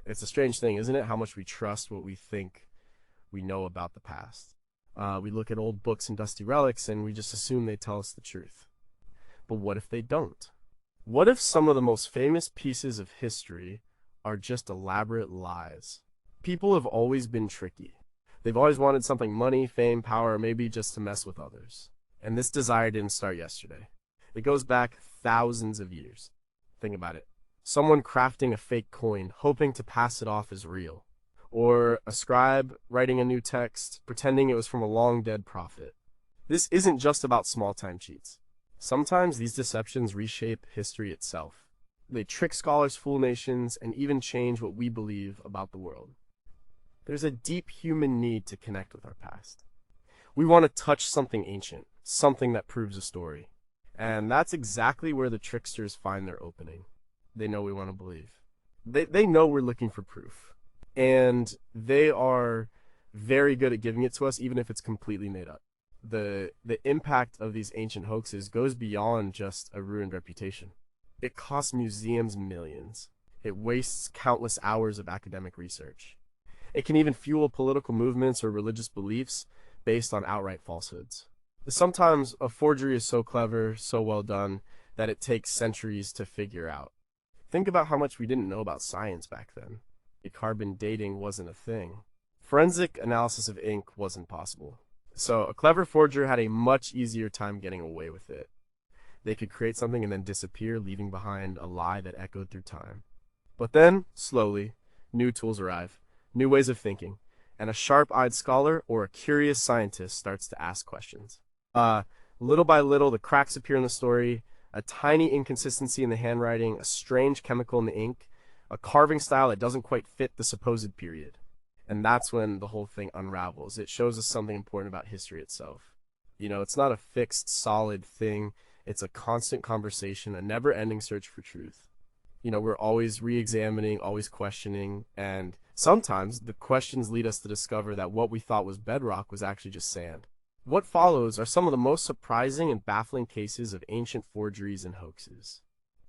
It's a strange thing, isn't it? How much we trust what we think we know about the past. We look at old books and dusty relics and we just assume they tell us the truth. But what if they don't? What if some of the most famous pieces of history are just elaborate lies? People have always been tricky. They've always wanted something: money, fame, power, or maybe just to mess with others. And this desire didn't start yesterday. It goes back thousands of years. Think about it. Someone crafting a fake coin, hoping to pass it off as real. Or a scribe writing a new text, pretending it was from a long-dead prophet. This isn't just about small-time cheats. Sometimes these deceptions reshape history itself. They trick scholars, fool nations, and even change what we believe about the world. There's a deep human need to connect with our past. We want to touch something ancient, something that proves a story. And that's exactly where the tricksters find their opening. They know we want to believe. They know we're looking for proof. And they are very good at giving it to us, even if it's completely made up. The impact of these ancient hoaxes goes beyond just a ruined reputation. It costs museums millions. It wastes countless hours of academic research. It can even fuel political movements or religious beliefs based on outright falsehoods. Sometimes a forgery is so clever, so well done, that it takes centuries to figure out. Think about how much we didn't know about science back then. Carbon dating wasn't a thing. Forensic analysis of ink wasn't possible. So a clever forger had a much easier time getting away with it. They could create something and then disappear, leaving behind a lie that echoed through time. But then, slowly, new tools arrive, new ways of thinking, and a sharp-eyed scholar or a curious scientist starts to ask questions. Little by little, the cracks appear in the story, a tiny inconsistency in the handwriting, a strange chemical in the ink, a carving style that doesn't quite fit the supposed period. And that's when the whole thing unravels. It shows us something important about history itself. It's not a fixed, solid thing. It's a constant conversation, a never-ending search for truth. We're always re-examining, always questioning, and sometimes the questions lead us to discover that what we thought was bedrock was actually just sand. What follows are some of the most surprising and baffling cases of ancient forgeries and hoaxes.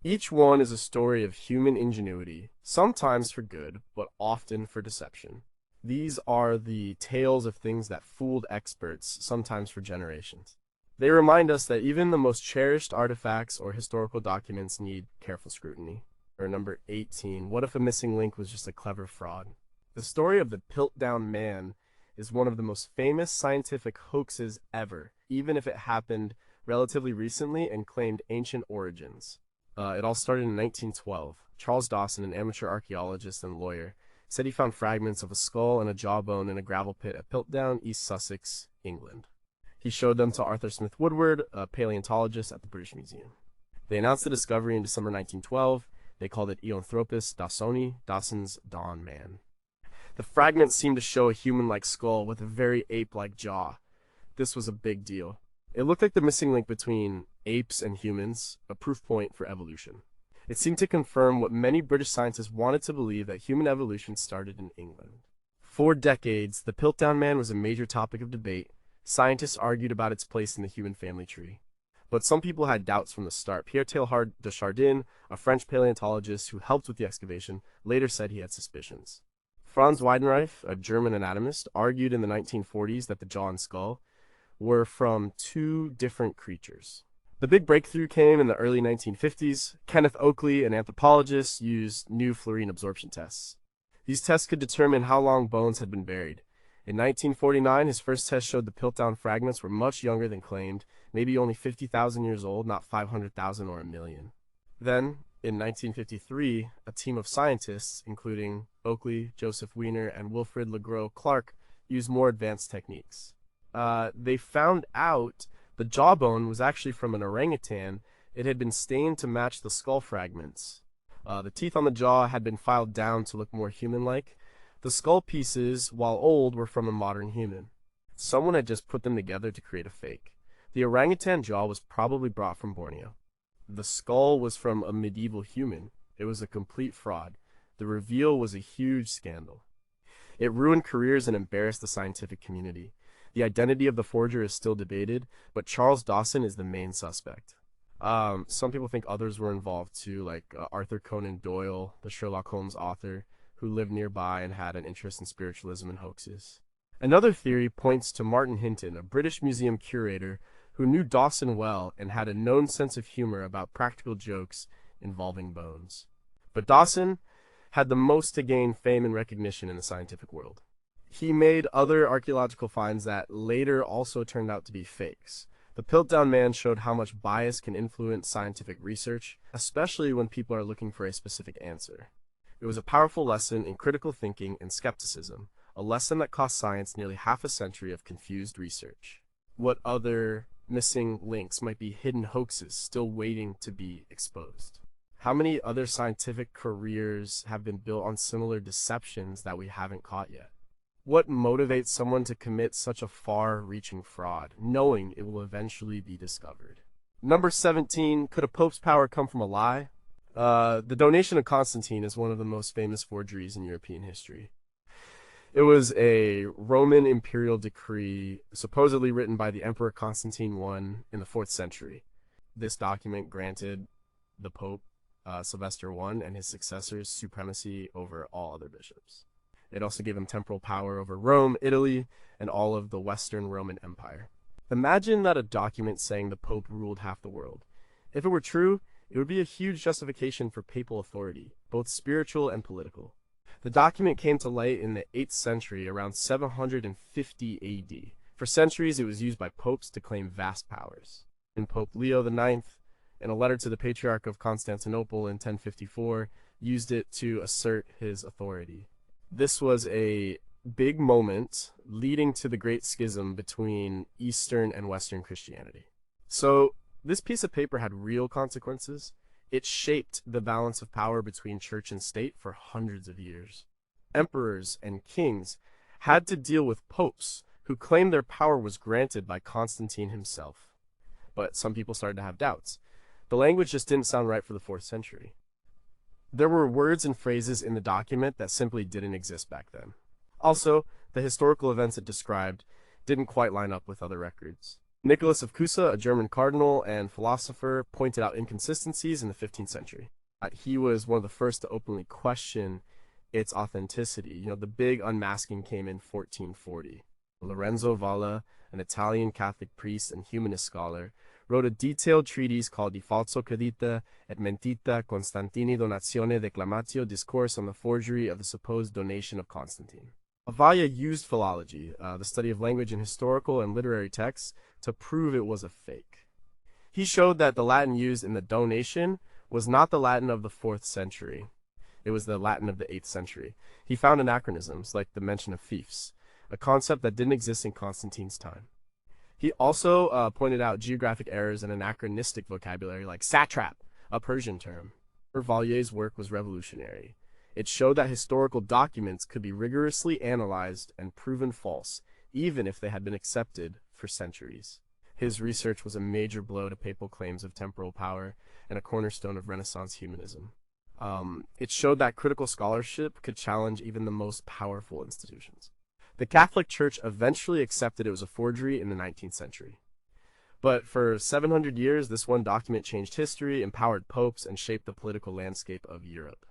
Each one is a story of human ingenuity, sometimes for good, but often for deception. These are the tales of things that fooled experts, sometimes for generations. They remind us that even the most cherished artifacts or historical documents need careful scrutiny. Or number 18, what if a missing link was just a clever fraud? The story of the Piltdown Man is one of the most famous scientific hoaxes ever, even if it happened relatively recently and claimed ancient origins. It all started in 1912. Charles Dawson, an amateur archaeologist and lawyer, said he found fragments of a skull and a jawbone in a gravel pit at Piltdown, East Sussex, England. He showed them to Arthur Smith Woodward, a paleontologist at the British Museum. They announced the discovery in December 1912. They called it Eoanthropus dawsoni, Dawson's Dawn Man. The fragments seemed to show a human-like skull with a very ape-like jaw. This was a big deal. It looked like the missing link between apes and humans, a proof point for evolution. It seemed to confirm what many British scientists wanted to believe, that human evolution started in England. For decades, the Piltdown Man was a major topic of debate. Scientists argued about its place in the human family tree. But some people had doubts from the start. Pierre Teilhard de Chardin, a French paleontologist who helped with the excavation, later said he had suspicions. Franz Weidenreich, a German anatomist, argued in the 1940s that the jaw and skull were from two different creatures. The big breakthrough came in the early 1950s. Kenneth Oakley, an anthropologist, used new fluorine absorption tests. These tests could determine how long bones had been buried. In 1949, his first test showed the Piltdown fragments were much younger than claimed, maybe only 50,000 years old, not 500,000 or a million. Then, in 1953, a team of scientists, including Oakley, Joseph Wiener, and Wilfrid Le Gros Clark, used more advanced techniques. They found out the jawbone was actually from an orangutan. It had been stained to match the skull fragments. The teeth on the jaw had been filed down to look more human-like. The skull pieces, while old, were from a modern human. Someone had just put them together to create a fake. The orangutan jaw was probably brought from Borneo. The skull was from a medieval human. It was a complete fraud. The reveal was a huge scandal. It ruined careers and embarrassed the scientific community. The identity of the forger is still debated, but Charles Dawson is the main suspect. Some people think others were involved too, like Arthur Conan Doyle, the Sherlock Holmes author. who lived nearby and had an interest in spiritualism and hoaxes. Another theory points to Martin Hinton, a British museum curator who knew Dawson well and had a known sense of humor about practical jokes involving bones. But Dawson had the most to gain fame and recognition in the scientific world. He made other archaeological finds that later also turned out to be fakes. The Piltdown Man showed how much bias can influence scientific research, especially when people are looking for a specific answer. It was a powerful lesson in critical thinking and skepticism, a lesson that cost science nearly half a century of confused research. What other missing links might be hidden hoaxes still waiting to be exposed? How many other scientific careers have been built on similar deceptions that we haven't caught yet? What motivates someone to commit such a far-reaching fraud, knowing it will eventually be discovered? Number 17, could a pope's power come from a lie? The donation of Constantine is one of the most famous forgeries in European history. It was a Roman imperial decree supposedly written by the Emperor Constantine I in the 4th century. This document granted the Pope Sylvester I and his successors supremacy over all other bishops. It also gave him temporal power over Rome, Italy, and all of the Western Roman Empire. Imagine that a document saying the Pope ruled half the world. If it were true, it would be a huge justification for papal authority, both spiritual and political. The document came to light in the 8th century, around 750 AD. For centuries, it was used by popes to claim vast powers. And Pope Leo IX, in a letter to the Patriarch of Constantinople in 1054, used it to assert his authority. This was a big moment leading to the Great Schism between Eastern and Western Christianity. So, this piece of paper had real consequences. It shaped the balance of power between church and state for hundreds of years. Emperors and kings had to deal with popes who claimed their power was granted by Constantine himself. But some people started to have doubts. The language just didn't sound right for the 4th century. There were words and phrases in the document that simply didn't exist back then. Also, the historical events it described didn't quite line up with other records. Nicholas of Cusa, a German cardinal and philosopher, pointed out inconsistencies in the 15th century. He was one of the first to openly question its authenticity. The big unmasking came in 1440. Lorenzo Valla, an Italian Catholic priest and humanist scholar, wrote a detailed treatise called Di Falso Credita et Mentita Constantini Donazione Declamatio Discourse on the Forgery of the Supposed Donation of Constantine. Valla used philology, the study of language in historical and literary texts, to prove it was a fake. He showed that the Latin used in the donation was not the Latin of the 4th century. It was the Latin of the 8th century. He found anachronisms, like the mention of fiefs, a concept that didn't exist in Constantine's time. He also pointed out geographic errors and anachronistic vocabulary like satrap, a Persian term. Vallé's work was revolutionary. It showed that historical documents could be rigorously analyzed and proven false, even if they had been accepted for centuries. His research was a major blow to papal claims of temporal power and a cornerstone of Renaissance humanism. It showed that critical scholarship could challenge even the most powerful institutions. The Catholic Church eventually accepted it was a forgery in the 19th century. But for 700 years, this one document changed history, empowered popes, and shaped the political landscape of Europe.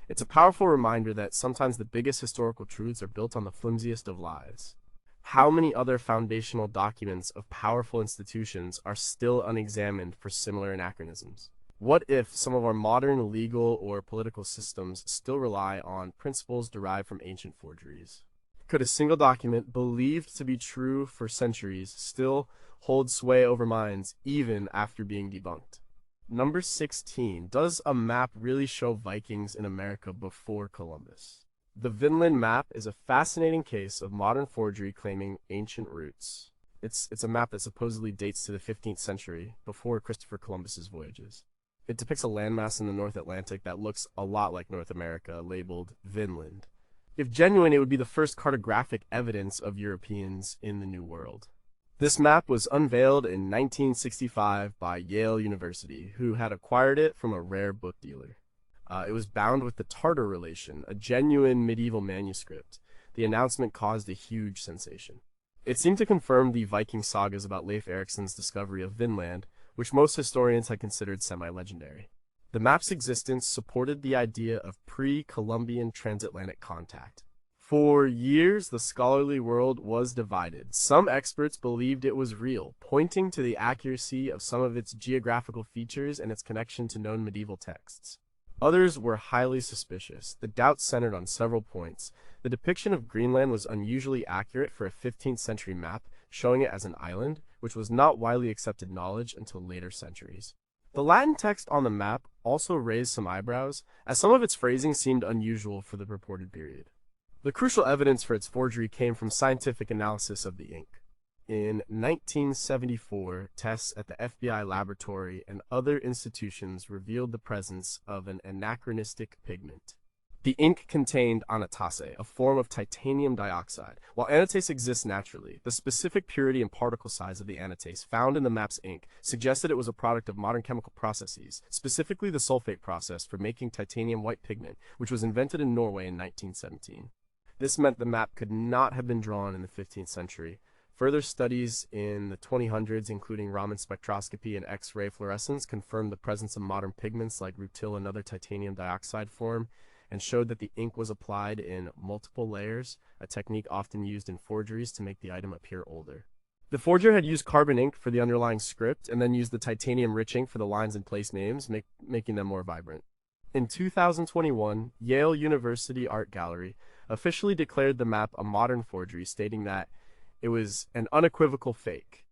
It's a powerful reminder that sometimes the biggest historical truths are built on the flimsiest of lies. How many other foundational documents of powerful institutions are still unexamined for similar anachronisms? What if some of our modern legal or political systems still rely on principles derived from ancient forgeries? Could a single document, believed to be true for centuries, still hold sway over minds even after being debunked? Number 16. Does a map really show Vikings in America before Columbus? The Vinland map is a fascinating case of modern forgery claiming ancient roots. It's a map that supposedly dates to the 15th century, before Christopher Columbus's voyages. It depicts a landmass in the North Atlantic that looks a lot like North America, labeled Vinland. If genuine, it would be the first cartographic evidence of Europeans in the New World. This map was unveiled in 1965 by Yale University, who had acquired it from a rare book dealer. It was bound with the Tartar relation, a genuine medieval manuscript. The announcement caused a huge sensation. It seemed to confirm the Viking sagas about Leif Erikson's discovery of Vinland, which most historians had considered semi-legendary. The map's existence supported the idea of pre-Columbian transatlantic contact. For years, the scholarly world was divided. Some experts believed it was real, pointing to the accuracy of some of its geographical features and its connection to known medieval texts. Others were highly suspicious. The doubts centered on several points. The depiction of Greenland was unusually accurate for a 15th century map, showing it as an island, which was not widely accepted knowledge until later centuries. The Latin text on the map also raised some eyebrows, as some of its phrasing seemed unusual for the purported period. The crucial evidence for its forgery came from scientific analysis of the ink. In 1974, tests at the FBI laboratory and other institutions revealed the presence of an anachronistic pigment. The ink contained anatase, a form of titanium dioxide. While anatase exists naturally, the specific purity and particle size of the anatase found in the map's ink suggested it was a product of modern chemical processes, specifically the sulfate process for making titanium white pigment, which was invented in Norway in 1917. This meant the map could not have been drawn in the 15th century. Further studies in the 2000s, including Raman spectroscopy and X-ray fluorescence, confirmed the presence of modern pigments like rutil, another titanium dioxide form, and showed that the ink was applied in multiple layers, a technique often used in forgeries to make the item appear older. The forger had used carbon ink for the underlying script and then used the titanium-rich ink for the lines and place names, making them more vibrant. In 2021, Yale University Art Gallery officially declared the map a modern forgery, stating that it was an unequivocal fake.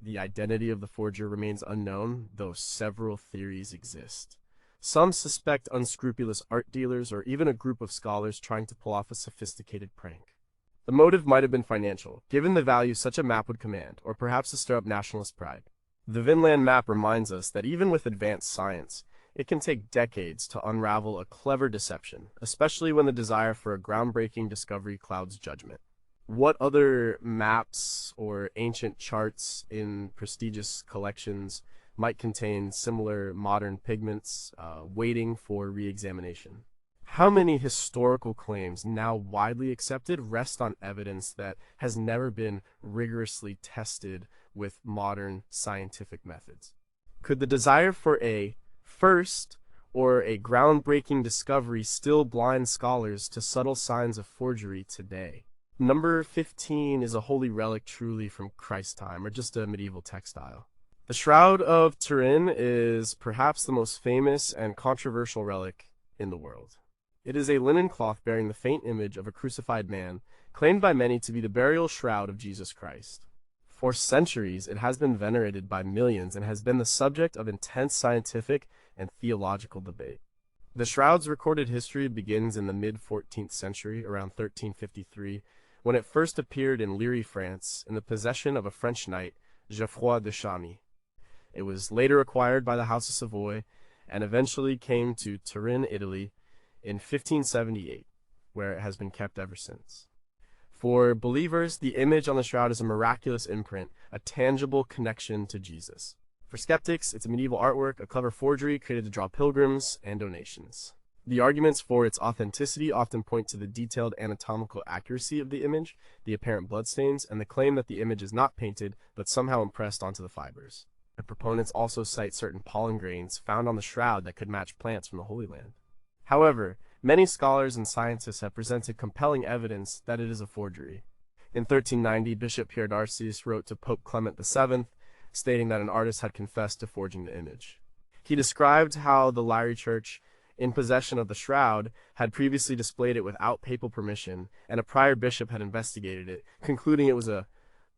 The identity of the forger remains unknown, though several theories exist. Some suspect unscrupulous art dealers or even a group of scholars trying to pull off a sophisticated prank. The motive might have been financial, given the value such a map would command, or perhaps to stir up nationalist pride. The Vinland map reminds us that even with advanced science, it can take decades to unravel a clever deception, especially when the desire for a groundbreaking discovery clouds judgment. What other maps or ancient charts in prestigious collections might contain similar modern pigments waiting for re-examination? How many historical claims now widely accepted rest on evidence that has never been rigorously tested with modern scientific methods? Could the desire for a first or a groundbreaking discovery still blind scholars to subtle signs of forgery today? Number 15 is a holy relic truly from Christ's time, or just a medieval textile. The Shroud of Turin is perhaps the most famous and controversial relic in the world. It is a linen cloth bearing the faint image of a crucified man, claimed by many to be the burial shroud of Jesus Christ. For centuries, it has been venerated by millions and has been the subject of intense scientific and theological debate. The shroud's recorded history begins in the mid-14th century, around 1353, when it first appeared in Liry, France, in the possession of a French knight, Geoffroy de Chamy. It was later acquired by the House of Savoy and eventually came to Turin, Italy, in 1578, where it has been kept ever since. For believers, the image on the shroud is a miraculous imprint, a tangible connection to Jesus. For skeptics, it's a medieval artwork, a clever forgery created to draw pilgrims and donations. The arguments for its authenticity often point to the detailed anatomical accuracy of the image, the apparent bloodstains, and the claim that the image is not painted but somehow impressed onto the fibers. The proponents also cite certain pollen grains found on the shroud that could match plants from the Holy Land. However, many scholars and scientists have presented compelling evidence that it is a forgery. In 1390, Bishop Pierre d'Arcis wrote to Pope Clement VII, stating that an artist had confessed to forging the image. He described how the Liry Church, in possession of the shroud, had previously displayed it without papal permission, and a prior bishop had investigated it, concluding it was a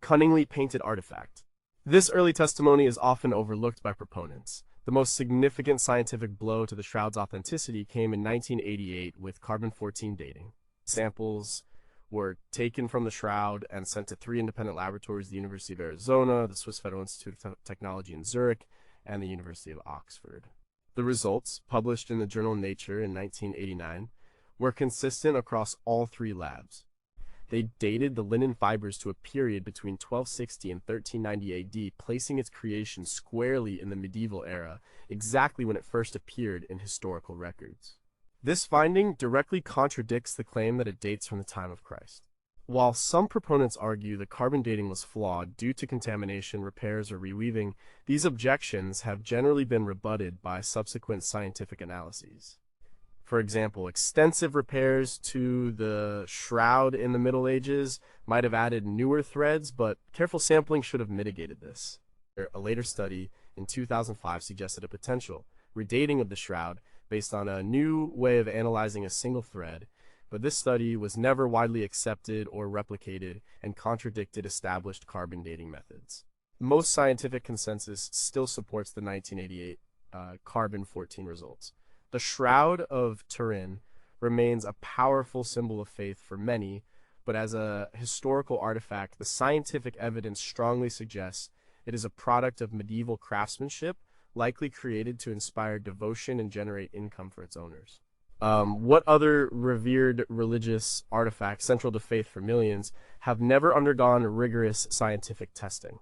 cunningly painted artifact. This early testimony is often overlooked by proponents. The most significant scientific blow to the shroud's authenticity came in 1988 with carbon-14 dating. Samples were taken from the shroud and sent to 3 independent laboratories: the University of Arizona, the Swiss Federal Institute of Technology in Zurich, and the University of Oxford. The results, published in the journal Nature in 1989, were consistent across all 3 labs. They dated the linen fibers to a period between 1260 and 1390 AD, placing its creation squarely in the medieval era, exactly when it first appeared in historical records. This finding directly contradicts the claim that it dates from the time of Christ. While some proponents argue the carbon dating was flawed due to contamination, repairs, or reweaving, these objections have generally been rebutted by subsequent scientific analyses. For example, extensive repairs to the shroud in the Middle Ages might have added newer threads, but careful sampling should have mitigated this. A later study in 2005 suggested a potential redating of the shroud based on a new way of analyzing a single thread, but this study was never widely accepted or replicated and contradicted established carbon dating methods. Most scientific consensus still supports the 1988 carbon-14 results. The Shroud of Turin remains a powerful symbol of faith for many, but as a historical artifact, the scientific evidence strongly suggests it is a product of medieval craftsmanship, likely created to inspire devotion and generate income for its owners. What other revered religious artifacts central to faith for millions have never undergone rigorous scientific testing?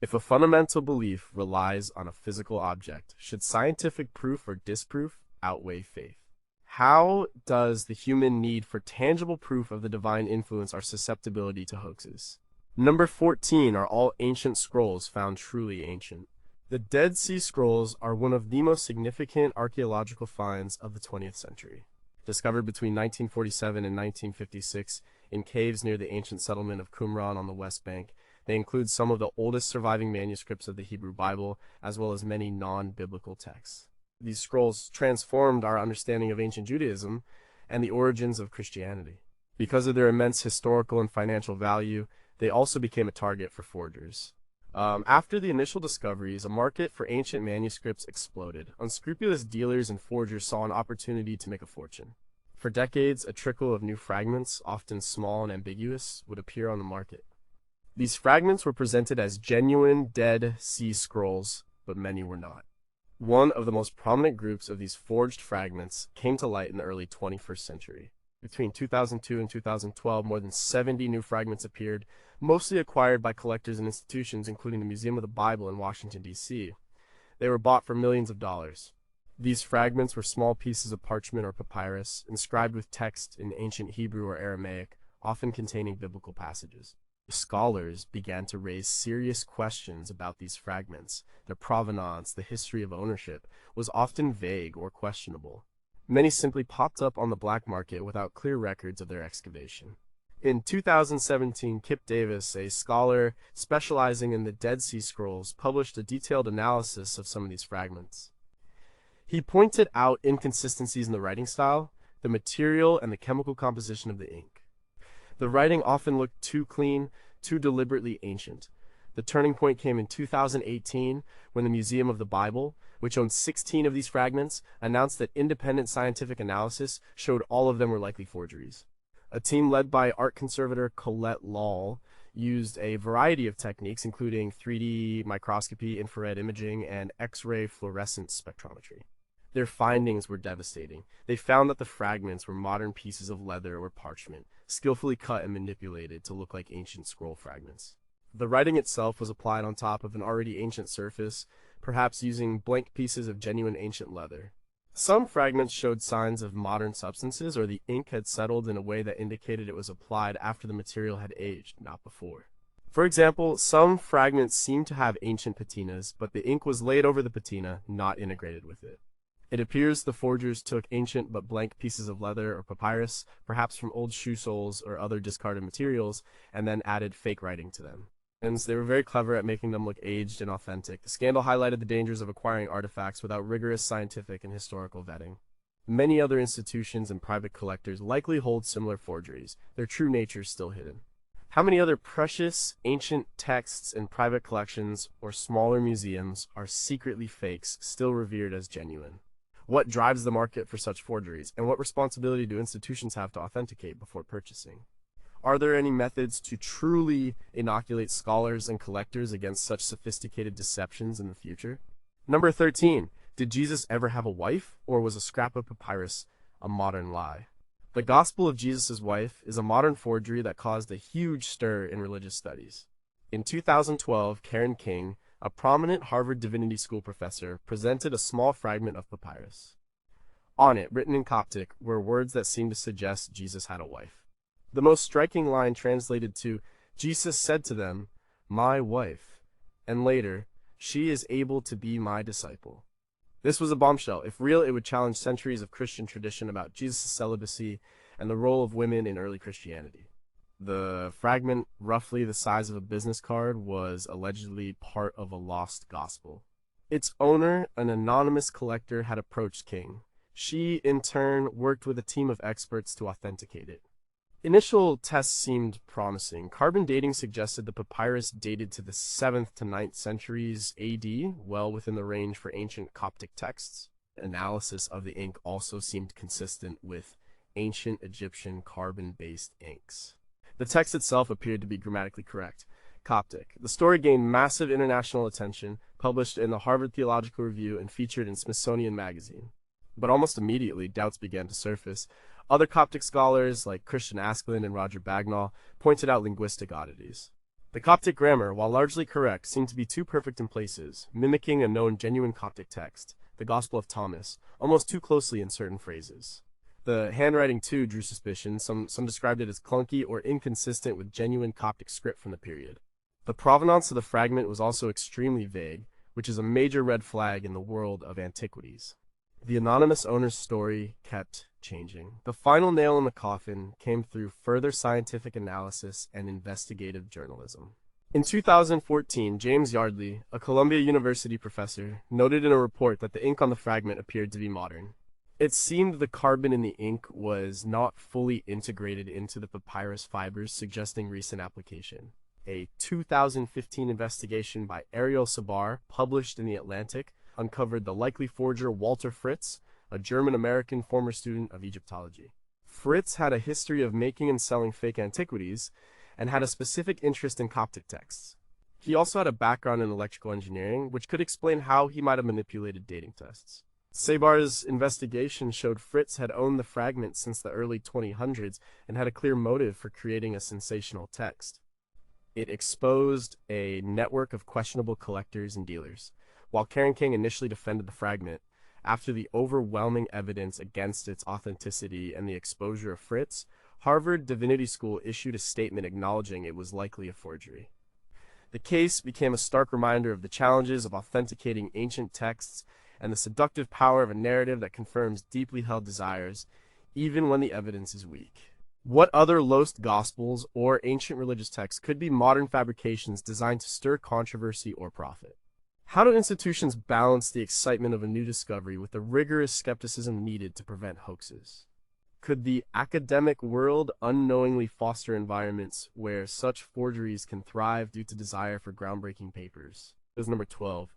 If a fundamental belief relies on a physical object, should scientific proof or disproof outweigh faith? How does the human need for tangible proof of the divine influence our susceptibility to hoaxes? Number 14, are all ancient scrolls found truly ancient? The Dead Sea Scrolls are one of the most significant archaeological finds of the 20th century. Discovered between 1947 and 1956 in caves near the ancient settlement of Qumran on the West Bank, they include some of the oldest surviving manuscripts of the Hebrew Bible, as well as many non-biblical texts. These scrolls transformed our understanding of ancient Judaism and the origins of Christianity. Because of their immense historical and financial value, they also became a target for forgers. After the initial discoveries, a market for ancient manuscripts exploded. Unscrupulous dealers and forgers saw an opportunity to make a fortune. For decades, a trickle of new fragments, often small and ambiguous, would appear on the market. These fragments were presented as genuine Dead Sea Scrolls, but many were not. One of the most prominent groups of these forged fragments came to light in the early 21st century. Between 2002 and 2012, more than 70 new fragments appeared, mostly acquired by collectors and institutions, including the Museum of the Bible in Washington, D.C. They were bought for millions of dollars. These fragments were small pieces of parchment or papyrus, inscribed with text in ancient Hebrew or Aramaic, often containing biblical passages. Scholars began to raise serious questions about these fragments. Their provenance, the history of ownership, was often vague or questionable. Many simply popped up on the black market without clear records of their excavation. In 2017, Kip Davis, a scholar specializing in the Dead Sea Scrolls, published a detailed analysis of some of these fragments. He pointed out inconsistencies in the writing style, the material, and the chemical composition of the ink. The writing often looked too clean, too deliberately ancient. The turning point came in 2018 when the Museum of the Bible, which owned 16 of these fragments, announced that independent scientific analysis showed all of them were likely forgeries. A team led by art conservator Colette Lall used a variety of techniques, including 3D microscopy, infrared imaging, and X-ray fluorescence spectrometry. Their findings were devastating. They found that the fragments were modern pieces of leather or parchment, skillfully cut and manipulated to look like ancient scroll fragments. The writing itself was applied on top of an already ancient surface, perhaps using blank pieces of genuine ancient leather. Some fragments showed signs of modern substances, or the ink had settled in a way that indicated it was applied after the material had aged, not before. For example, some fragments seemed to have ancient patinas, but the ink was laid over the patina, not integrated with it. It appears the forgers took ancient but blank pieces of leather or papyrus, perhaps from old shoe soles or other discarded materials, and then added fake writing to them. And they were very clever at making them look aged and authentic. The scandal highlighted the dangers of acquiring artifacts without rigorous scientific and historical vetting. Many other institutions and private collectors likely hold similar forgeries, their true nature still hidden. How many other precious, ancient texts in private collections or smaller museums are secretly fakes, still revered as genuine? What drives the market for such forgeries, and what responsibility do institutions have to authenticate before purchasing? Are there any methods to truly inoculate scholars and collectors against such sophisticated deceptions in the future? Number 13. Did Jesus ever have a wife, or was a scrap of papyrus a modern lie? The Gospel of Jesus' Wife is a modern forgery that caused a huge stir in religious studies. In 2012, Karen King, a prominent Harvard Divinity School professor, presented a small fragment of papyrus. On it, written in Coptic, were words that seemed to suggest Jesus had a wife. The most striking line translated to, Jesus said to them, "My wife," and later, "She is able to be my disciple." This was a bombshell. If real, it would challenge centuries of Christian tradition about Jesus' celibacy and the role of women in early Christianity. The fragment, roughly the size of a business card, was allegedly part of a lost gospel. Its owner, an anonymous collector, had approached King. She, in turn, worked with a team of experts to authenticate it. Initial tests seemed promising. Carbon dating suggested the papyrus dated to the 7th to 9th centuries AD, well within the range for ancient Coptic texts. Analysis of the ink also seemed consistent with ancient Egyptian carbon-based inks. The text itself appeared to be grammatically correct. Coptic. The story gained massive international attention, published in the Harvard Theological Review and featured in Smithsonian Magazine. But almost immediately, doubts began to surface. Other Coptic scholars, like Christian Askelin and Roger Bagnall, pointed out linguistic oddities. The Coptic grammar, while largely correct, seemed to be too perfect in places, mimicking a known genuine Coptic text, the Gospel of Thomas, almost too closely in certain phrases. The handwriting, too, drew suspicion. Some described it as clunky or inconsistent with genuine Coptic script from the period. The provenance of the fragment was also extremely vague, which is a major red flag in the world of antiquities. The anonymous owner's story kept changing. The final nail in the coffin came through further scientific analysis and investigative journalism. In 2014, James Yardley, a Columbia University professor, noted in a report that the ink on the fragment appeared to be modern. It seemed the carbon in the ink was not fully integrated into the papyrus fibers, suggesting recent application. A 2015 investigation by Ariel Sabar, published in The Atlantic, uncovered the likely forger Walter Fritz, a German-American former student of Egyptology. Fritz had a history of making and selling fake antiquities, and had a specific interest in Coptic texts. He also had a background in electrical engineering, which could explain how he might have manipulated dating tests. Sabar's investigation showed Fritz had owned the fragment since the early 2000s and had a clear motive for creating a sensational text. It exposed a network of questionable collectors and dealers. While Karen King initially defended the fragment, after the overwhelming evidence against its authenticity and the exposure of Fritz, Harvard Divinity School issued a statement acknowledging it was likely a forgery. The case became a stark reminder of the challenges of authenticating ancient texts and the seductive power of a narrative that confirms deeply held desires, even when the evidence is weak. What other lost gospels or ancient religious texts could be modern fabrications designed to stir controversy or profit? How do institutions balance the excitement of a new discovery with the rigorous skepticism needed to prevent hoaxes? Could the academic world unknowingly foster environments where such forgeries can thrive due to desire for groundbreaking papers? Here's number 12.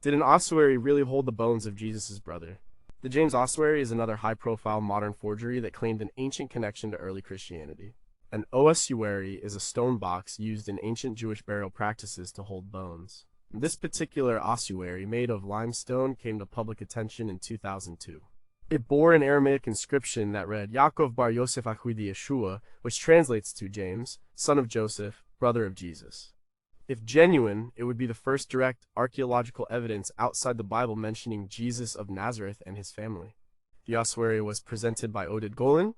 Did an ossuary really hold the bones of Jesus' brother? The James Ossuary is another high-profile modern forgery that claimed an ancient connection to early Christianity. An ossuary is a stone box used in ancient Jewish burial practices to hold bones. This particular ossuary, made of limestone, came to public attention in 2002. It bore an Aramaic inscription that read, Yaakov bar Yosef Achudi Yeshua, which translates to James, son of Joseph, brother of Jesus. If genuine, it would be the first direct archaeological evidence outside the Bible mentioning Jesus of Nazareth and his family. The ossuary was presented by Oded Golan,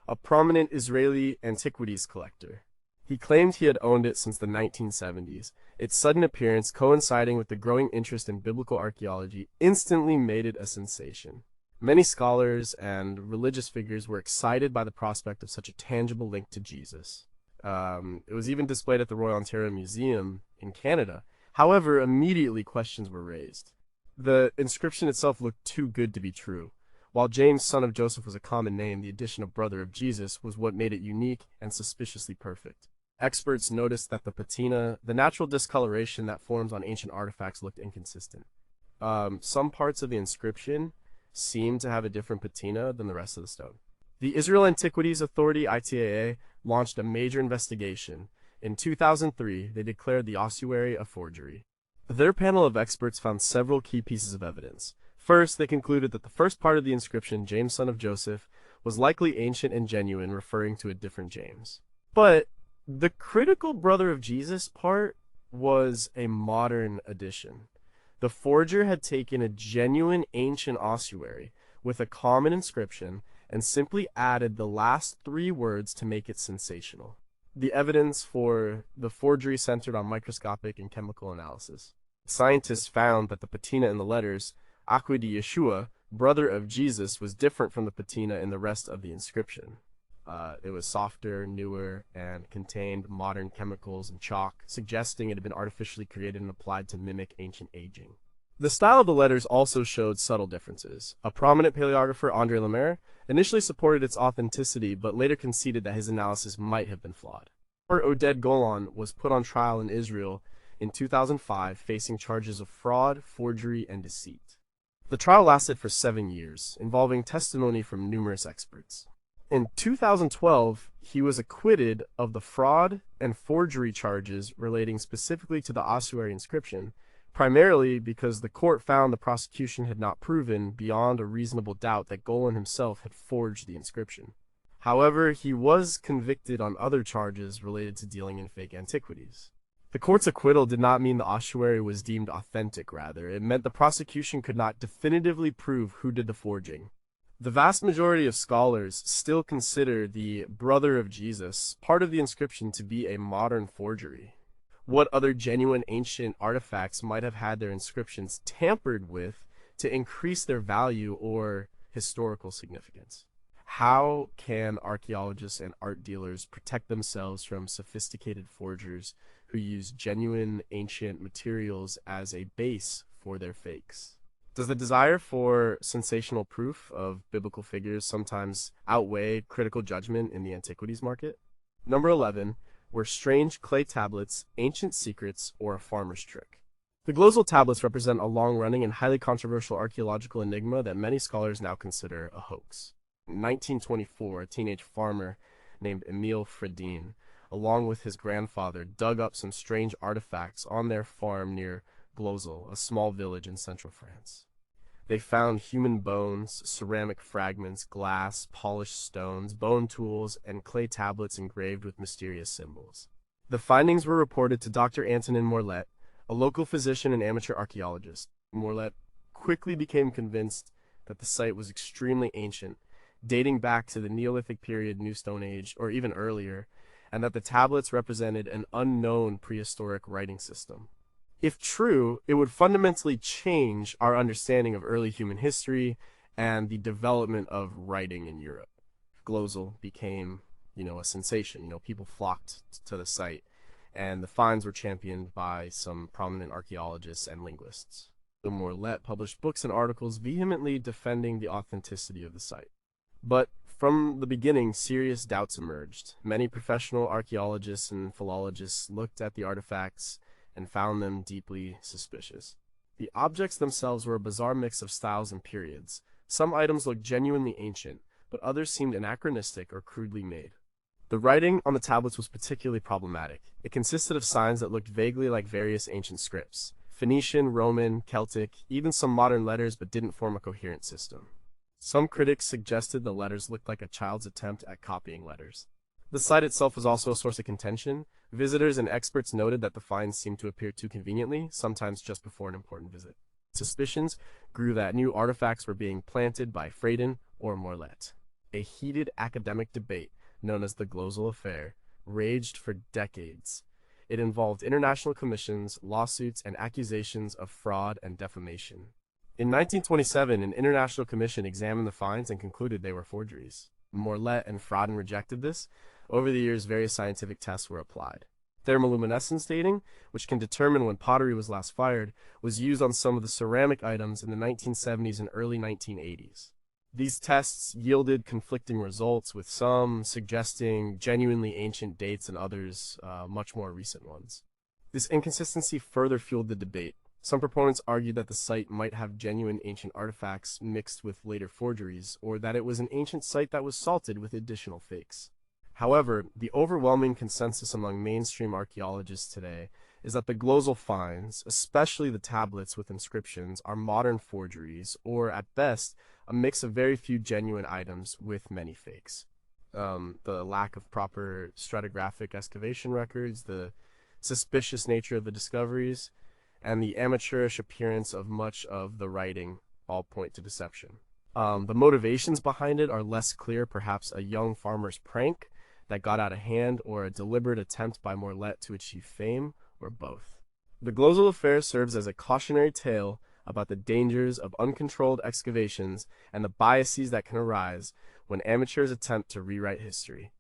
a prominent Israeli antiquities collector. He claimed he had owned it since the 1970s. Its sudden appearance, coinciding with the growing interest in biblical archaeology, instantly made it a sensation. Many scholars and religious figures were excited by the prospect of such a tangible link to Jesus. It was even displayed at the Royal Ontario Museum in Canada. However, immediately questions were raised. The inscription itself looked too good to be true. While James, son of Joseph, was a common name, the addition of brother of Jesus was what made it unique and suspiciously perfect. Experts noticed that the patina, the natural discoloration that forms on ancient artifacts, looked inconsistent. Some parts of the inscription seemed to have a different patina than the rest of the stone. The Israel Antiquities Authority, ITAA, launched a major investigation. In 2003, they declared the ossuary a forgery. Their panel of experts found several key pieces of evidence. First, they concluded that the first part of the inscription, James, son of Joseph, was likely ancient and genuine, referring to a different James. But the critical brother of Jesus part was a modern addition. The forger had taken a genuine ancient ossuary with a common inscription and simply added the last three words to make it sensational. The evidence for the forgery centered on microscopic and chemical analysis. Scientists found that the patina in the letters, Aqua de Yeshua, brother of Jesus, was different from the patina in the rest of the inscription. It was softer, newer, and contained modern chemicals and chalk, suggesting it had been artificially created and applied to mimic ancient aging. The style of the letters also showed subtle differences. A prominent paleographer, André Lemaire, initially supported its authenticity, but later conceded that his analysis might have been flawed. Oded Golan was put on trial in Israel in 2005, facing charges of fraud, forgery, and deceit. The trial lasted for 7 years, involving testimony from numerous experts. In 2012, he was acquitted of the fraud and forgery charges relating specifically to the ossuary inscription, primarily because the court found the prosecution had not proven beyond a reasonable doubt that Golan himself had forged the inscription. However, he was convicted on other charges related to dealing in fake antiquities. The court's acquittal did not mean the ossuary was deemed authentic, rather. It meant the prosecution could not definitively prove who did the forging. The vast majority of scholars still consider the brother of Jesus part of the inscription to be a modern forgery. What other genuine ancient artifacts might have had their inscriptions tampered with to increase their value or historical significance? How can archaeologists and art dealers protect themselves from sophisticated forgers who use genuine ancient materials as a base for their fakes? Does the desire for sensational proof of biblical figures sometimes outweigh critical judgment in the antiquities market? Number 11. Were strange clay tablets ancient secrets or a farmer's trick? The Glozal tablets represent a long-running and highly controversial archaeological enigma that many scholars now consider a hoax. In 1924, a teenage farmer named Emile Fredin, along with his grandfather, dug up some strange artifacts on their farm near Glozal, a small village in central France. They found human bones, ceramic fragments, glass, polished stones, bone tools, and clay tablets engraved with mysterious symbols. The findings were reported to Dr. Antonin Morlet, a local physician and amateur archaeologist. Morlet quickly became convinced that the site was extremely ancient, dating back to the Neolithic period, New Stone Age, or even earlier, and that the tablets represented an unknown prehistoric writing system. If true, it would fundamentally change our understanding of early human history and the development of writing in Europe. Glozal became, a sensation. People flocked to the site, and the finds were championed by some prominent archaeologists and linguists. Morlet published books and articles vehemently defending the authenticity of the site. But from the beginning, serious doubts emerged. Many professional archaeologists and philologists looked at the artifacts and found them deeply suspicious. The objects themselves were a bizarre mix of styles and periods. Some items looked genuinely ancient, but others seemed anachronistic or crudely made. The writing on the tablets was particularly problematic. It consisted of signs that looked vaguely like various ancient scripts: Phoenician, Roman, Celtic, even some modern letters, but didn't form a coherent system. Some critics suggested the letters looked like a child's attempt at copying letters. The site itself was also a source of contention. Visitors and experts noted that the finds seemed to appear too conveniently, sometimes just before an important visit. Suspicions grew that new artifacts were being planted by Fredin or Morlet. A heated academic debate, known as the Glozal Affair, raged for decades. It involved international commissions, lawsuits, and accusations of fraud and defamation. In 1927, an international commission examined the finds and concluded they were forgeries. Morlet and Fredin rejected this. Over the years, various scientific tests were applied. Thermoluminescence dating, which can determine when pottery was last fired, was used on some of the ceramic items in the 1970s and early 1980s. These tests yielded conflicting results, with some suggesting genuinely ancient dates and others much more recent ones. This inconsistency further fueled the debate. Some proponents argued that the site might have genuine ancient artifacts mixed with later forgeries, or that it was an ancient site that was salted with additional fakes. However, the overwhelming consensus among mainstream archaeologists today is that the Glozal finds, especially the tablets with inscriptions, are modern forgeries, or at best, a mix of very few genuine items with many fakes. The lack of proper stratigraphic excavation records, the suspicious nature of the discoveries, and the amateurish appearance of much of the writing all point to deception. The motivations behind it are less clear, perhaps a young farmer's prank that got out of hand, or a deliberate attempt by Morlet to achieve fame, or both. The Glozal affair serves as a cautionary tale about the dangers of uncontrolled excavations and the biases that can arise when amateurs attempt to rewrite history.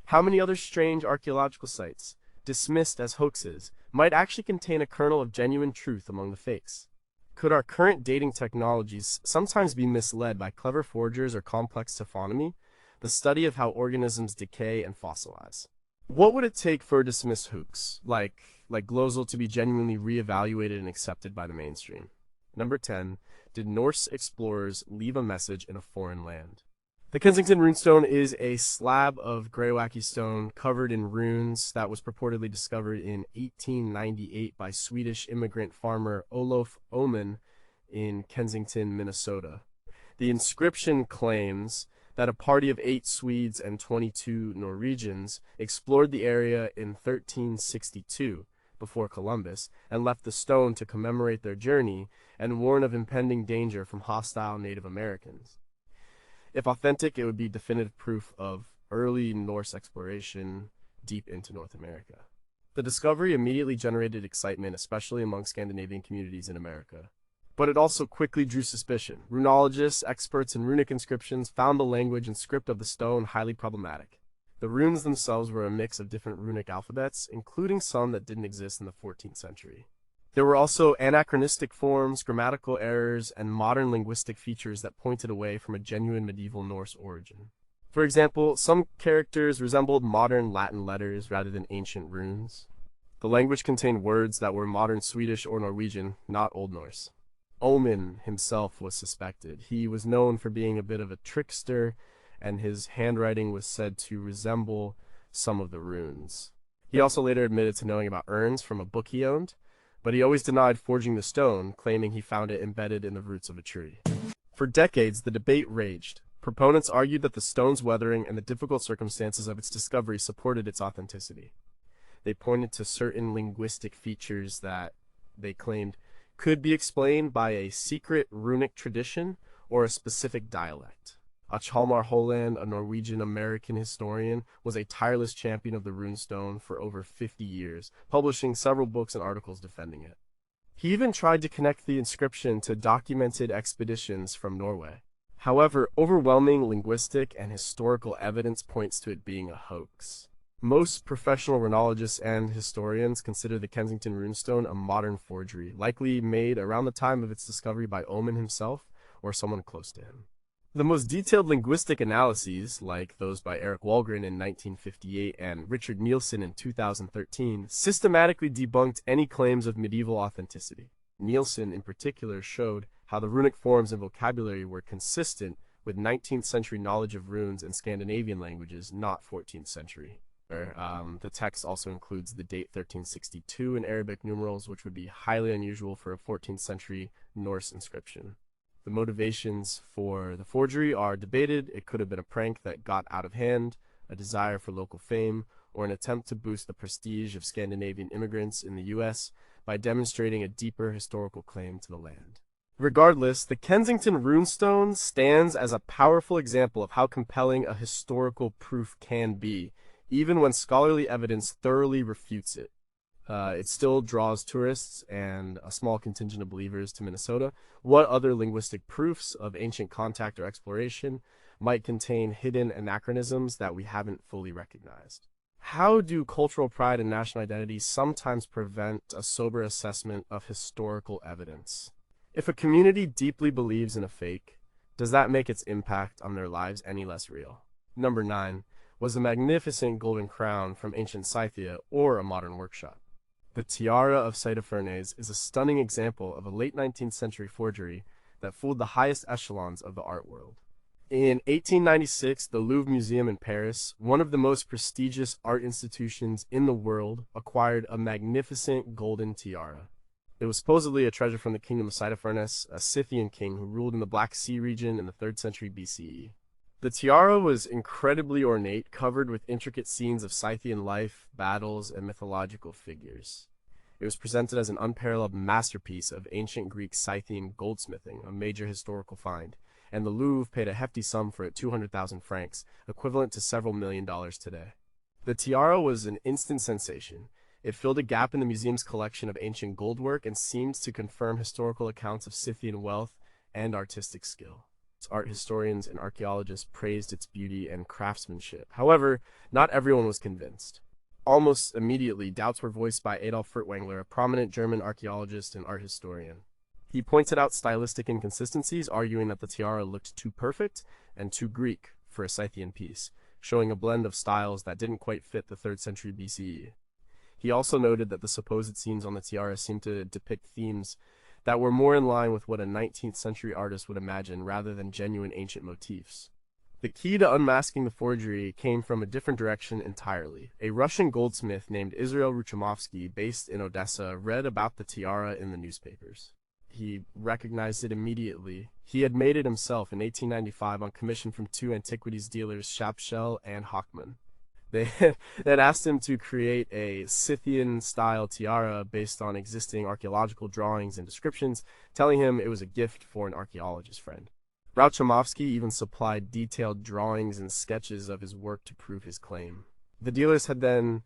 How many other strange archaeological sites, dismissed as hoaxes, might actually contain a kernel of genuine truth among the fakes? Could our current dating technologies sometimes be misled by clever forgers or complex taphonomy, the study of how organisms decay and fossilize? What would it take for a dismissed hoax, like Glozal, to be genuinely reevaluated and accepted by the mainstream? Number 10. Did Norse explorers leave a message in a foreign land? The Kensington runestone is a slab of greywacke stone covered in runes that was purportedly discovered in 1898 by Swedish immigrant farmer Olof Oman in Kensington, Minnesota. The inscription claims that a party of 8 Swedes and 22 Norwegians explored the area in 1362 before Columbus and left the stone to commemorate their journey and warn of impending danger from hostile Native Americans. If authentic, it would be definitive proof of early Norse exploration deep into North America. The discovery immediately generated excitement, especially among Scandinavian communities in America. But it also quickly drew suspicion. Runologists, experts in runic inscriptions, found the language and script of the stone highly problematic. The runes themselves were a mix of different runic alphabets, including some that didn't exist in the 14th century. There were also anachronistic forms, grammatical errors, and modern linguistic features that pointed away from a genuine medieval Norse origin. For example, some characters resembled modern Latin letters rather than ancient runes. The language contained words that were modern Swedish or Norwegian, not Old Norse. Oman himself was suspected. He was known for being a bit of a trickster, and his handwriting was said to resemble some of the runes. He also later admitted to knowing about urns from a book he owned, but he always denied forging the stone, claiming he found it embedded in the roots of a tree. For decades, the debate raged. Proponents argued that the stone's weathering and the difficult circumstances of its discovery supported its authenticity. They pointed to certain linguistic features that, they claimed, could be explained by a secret runic tradition or a specific dialect. Hjalmar Holland, a Norwegian-American historian, was a tireless champion of the runestone for over 50 years, publishing several books and articles defending it. He even tried to connect the inscription to documented expeditions from Norway. However, overwhelming linguistic and historical evidence points to it being a hoax. Most professional runologists and historians consider the Kensington runestone a modern forgery, likely made around the time of its discovery by Oman himself or someone close to him. The most detailed linguistic analyses, like those by Eric Walgren in 1958 and Richard Nielsen in 2013, systematically debunked any claims of medieval authenticity. Nielsen, in particular, showed how the runic forms and vocabulary were consistent with 19th century knowledge of runes and Scandinavian languages, not 14th century. The text also includes the date 1362 in Arabic numerals, which would be highly unusual for a 14th century Norse inscription. The motivations for the forgery are debated. It could have been a prank that got out of hand, a desire for local fame, or an attempt to boost the prestige of Scandinavian immigrants in the U.S. by demonstrating a deeper historical claim to the land. Regardless, the Kensington runestone stands as a powerful example of how compelling a historical proof can be, even when scholarly evidence thoroughly refutes it. It still draws tourists and a small contingent of believers to Minnesota. What other linguistic proofs of ancient contact or exploration might contain hidden anachronisms that we haven't fully recognized? How do cultural pride and national identity sometimes prevent a sober assessment of historical evidence? If a community deeply believes in a fake, does that make its impact on their lives any less real? Number 9. Was the magnificent golden crown from ancient Scythia or a modern workshop? The tiara of Saitaphernes is a stunning example of a late 19th century forgery that fooled the highest echelons of the art world. In 1896, the Louvre Museum in Paris, one of the most prestigious art institutions in the world, acquired a magnificent golden tiara. It was supposedly a treasure from the kingdom of Saitaphernes, a Scythian king who ruled in the Black Sea region in the 3rd century BCE. The tiara was incredibly ornate, covered with intricate scenes of Scythian life, battles, and mythological figures. It was presented as an unparalleled masterpiece of ancient Greek Scythian goldsmithing, a major historical find, and the Louvre paid a hefty sum for it, 200,000 francs, equivalent to several $1 million today. The tiara was an instant sensation. It filled a gap in the museum's collection of ancient goldwork and seemed to confirm historical accounts of Scythian wealth and artistic skill. Art historians and archaeologists praised its beauty and craftsmanship. However, not everyone was convinced. Almost immediately, doubts were voiced by Adolf Furtwängler, a prominent German archaeologist and art historian. He pointed out stylistic inconsistencies, arguing that the tiara looked too perfect and too Greek for a Scythian piece, showing a blend of styles that didn't quite fit the 3rd century BCE. He also noted that the supposed scenes on the tiara seemed to depict themes that were more in line with what a 19th century artist would imagine rather than genuine ancient motifs. The key to unmasking the forgery came from a different direction entirely. A Russian goldsmith named Israel Ruchamovsky, based in Odessa, read about the tiara in the newspapers. He recognized it immediately. He had made it himself in 1895 on commission from 2 antiquities dealers, Schapschel and Hochmann. They had asked him to create a Scythian-style tiara based on existing archaeological drawings and descriptions, telling him it was a gift for an archaeologist friend. Ruchamovsky even supplied detailed drawings and sketches of his work to prove his claim. The dealers had then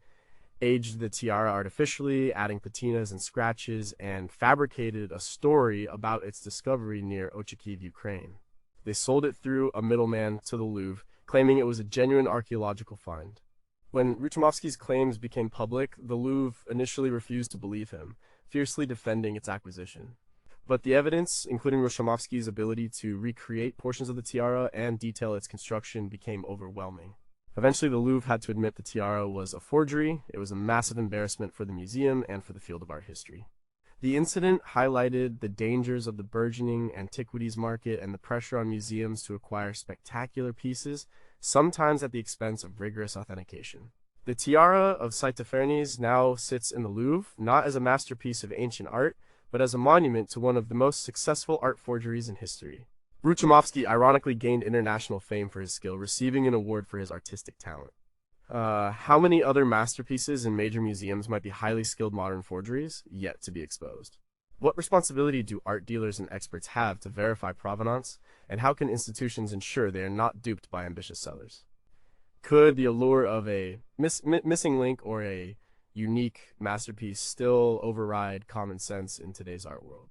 aged the tiara artificially, adding patinas and scratches, and fabricated a story about its discovery near Ochakiv, Ukraine. They sold it through a middleman to the Louvre, claiming it was a genuine archaeological find. When Ruchamovsky's claims became public, the Louvre initially refused to believe him, fiercely defending its acquisition. But the evidence, including Ruchamovsky's ability to recreate portions of the tiara and detail its construction, became overwhelming. Eventually, the Louvre had to admit the tiara was a forgery. It was a massive embarrassment for the museum and for the field of art history. The incident highlighted the dangers of the burgeoning antiquities market and the pressure on museums to acquire spectacular pieces, sometimes at the expense of rigorous authentication. The tiara of Saitaphernes now sits in the Louvre, not as a masterpiece of ancient art, but as a monument to one of the most successful art forgeries in history. Ruchamovsky ironically gained international fame for his skill, receiving an award for his artistic talent. How many other masterpieces in major museums might be highly skilled modern forgeries? Yet to be exposed. What responsibility do art dealers and experts have to verify provenance, and how can institutions ensure they are not duped by ambitious sellers? Could the allure of a missing link or a unique masterpiece still override common sense in today's art world?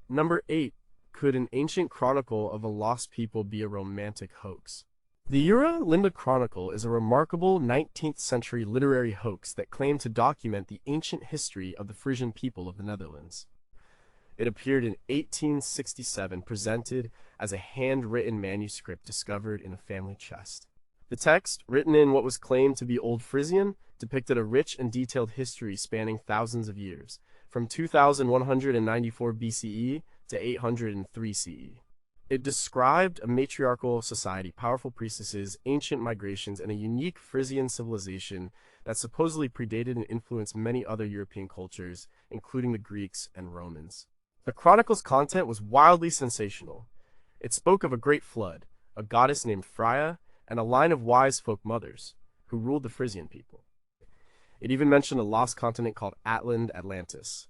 Number 8. Could an ancient chronicle of a lost people be a romantic hoax? The Ura Linda Chronicle is a remarkable 19th century literary hoax that claimed to document the ancient history of the Frisian people of the Netherlands. It appeared in 1867, presented as a handwritten manuscript discovered in a family chest. The text, written in what was claimed to be Old Frisian, depicted a rich and detailed history spanning thousands of years, from 2194 BCE to 803 CE. It described a matriarchal society, powerful priestesses, ancient migrations, and a unique Frisian civilization that supposedly predated and influenced many other European cultures, including the Greeks and Romans. The chronicle's content was wildly sensational. It spoke of a great flood, a goddess named Freya, and a line of wise folk mothers who ruled the Frisian people. It even mentioned a lost continent called Atland Atlantis.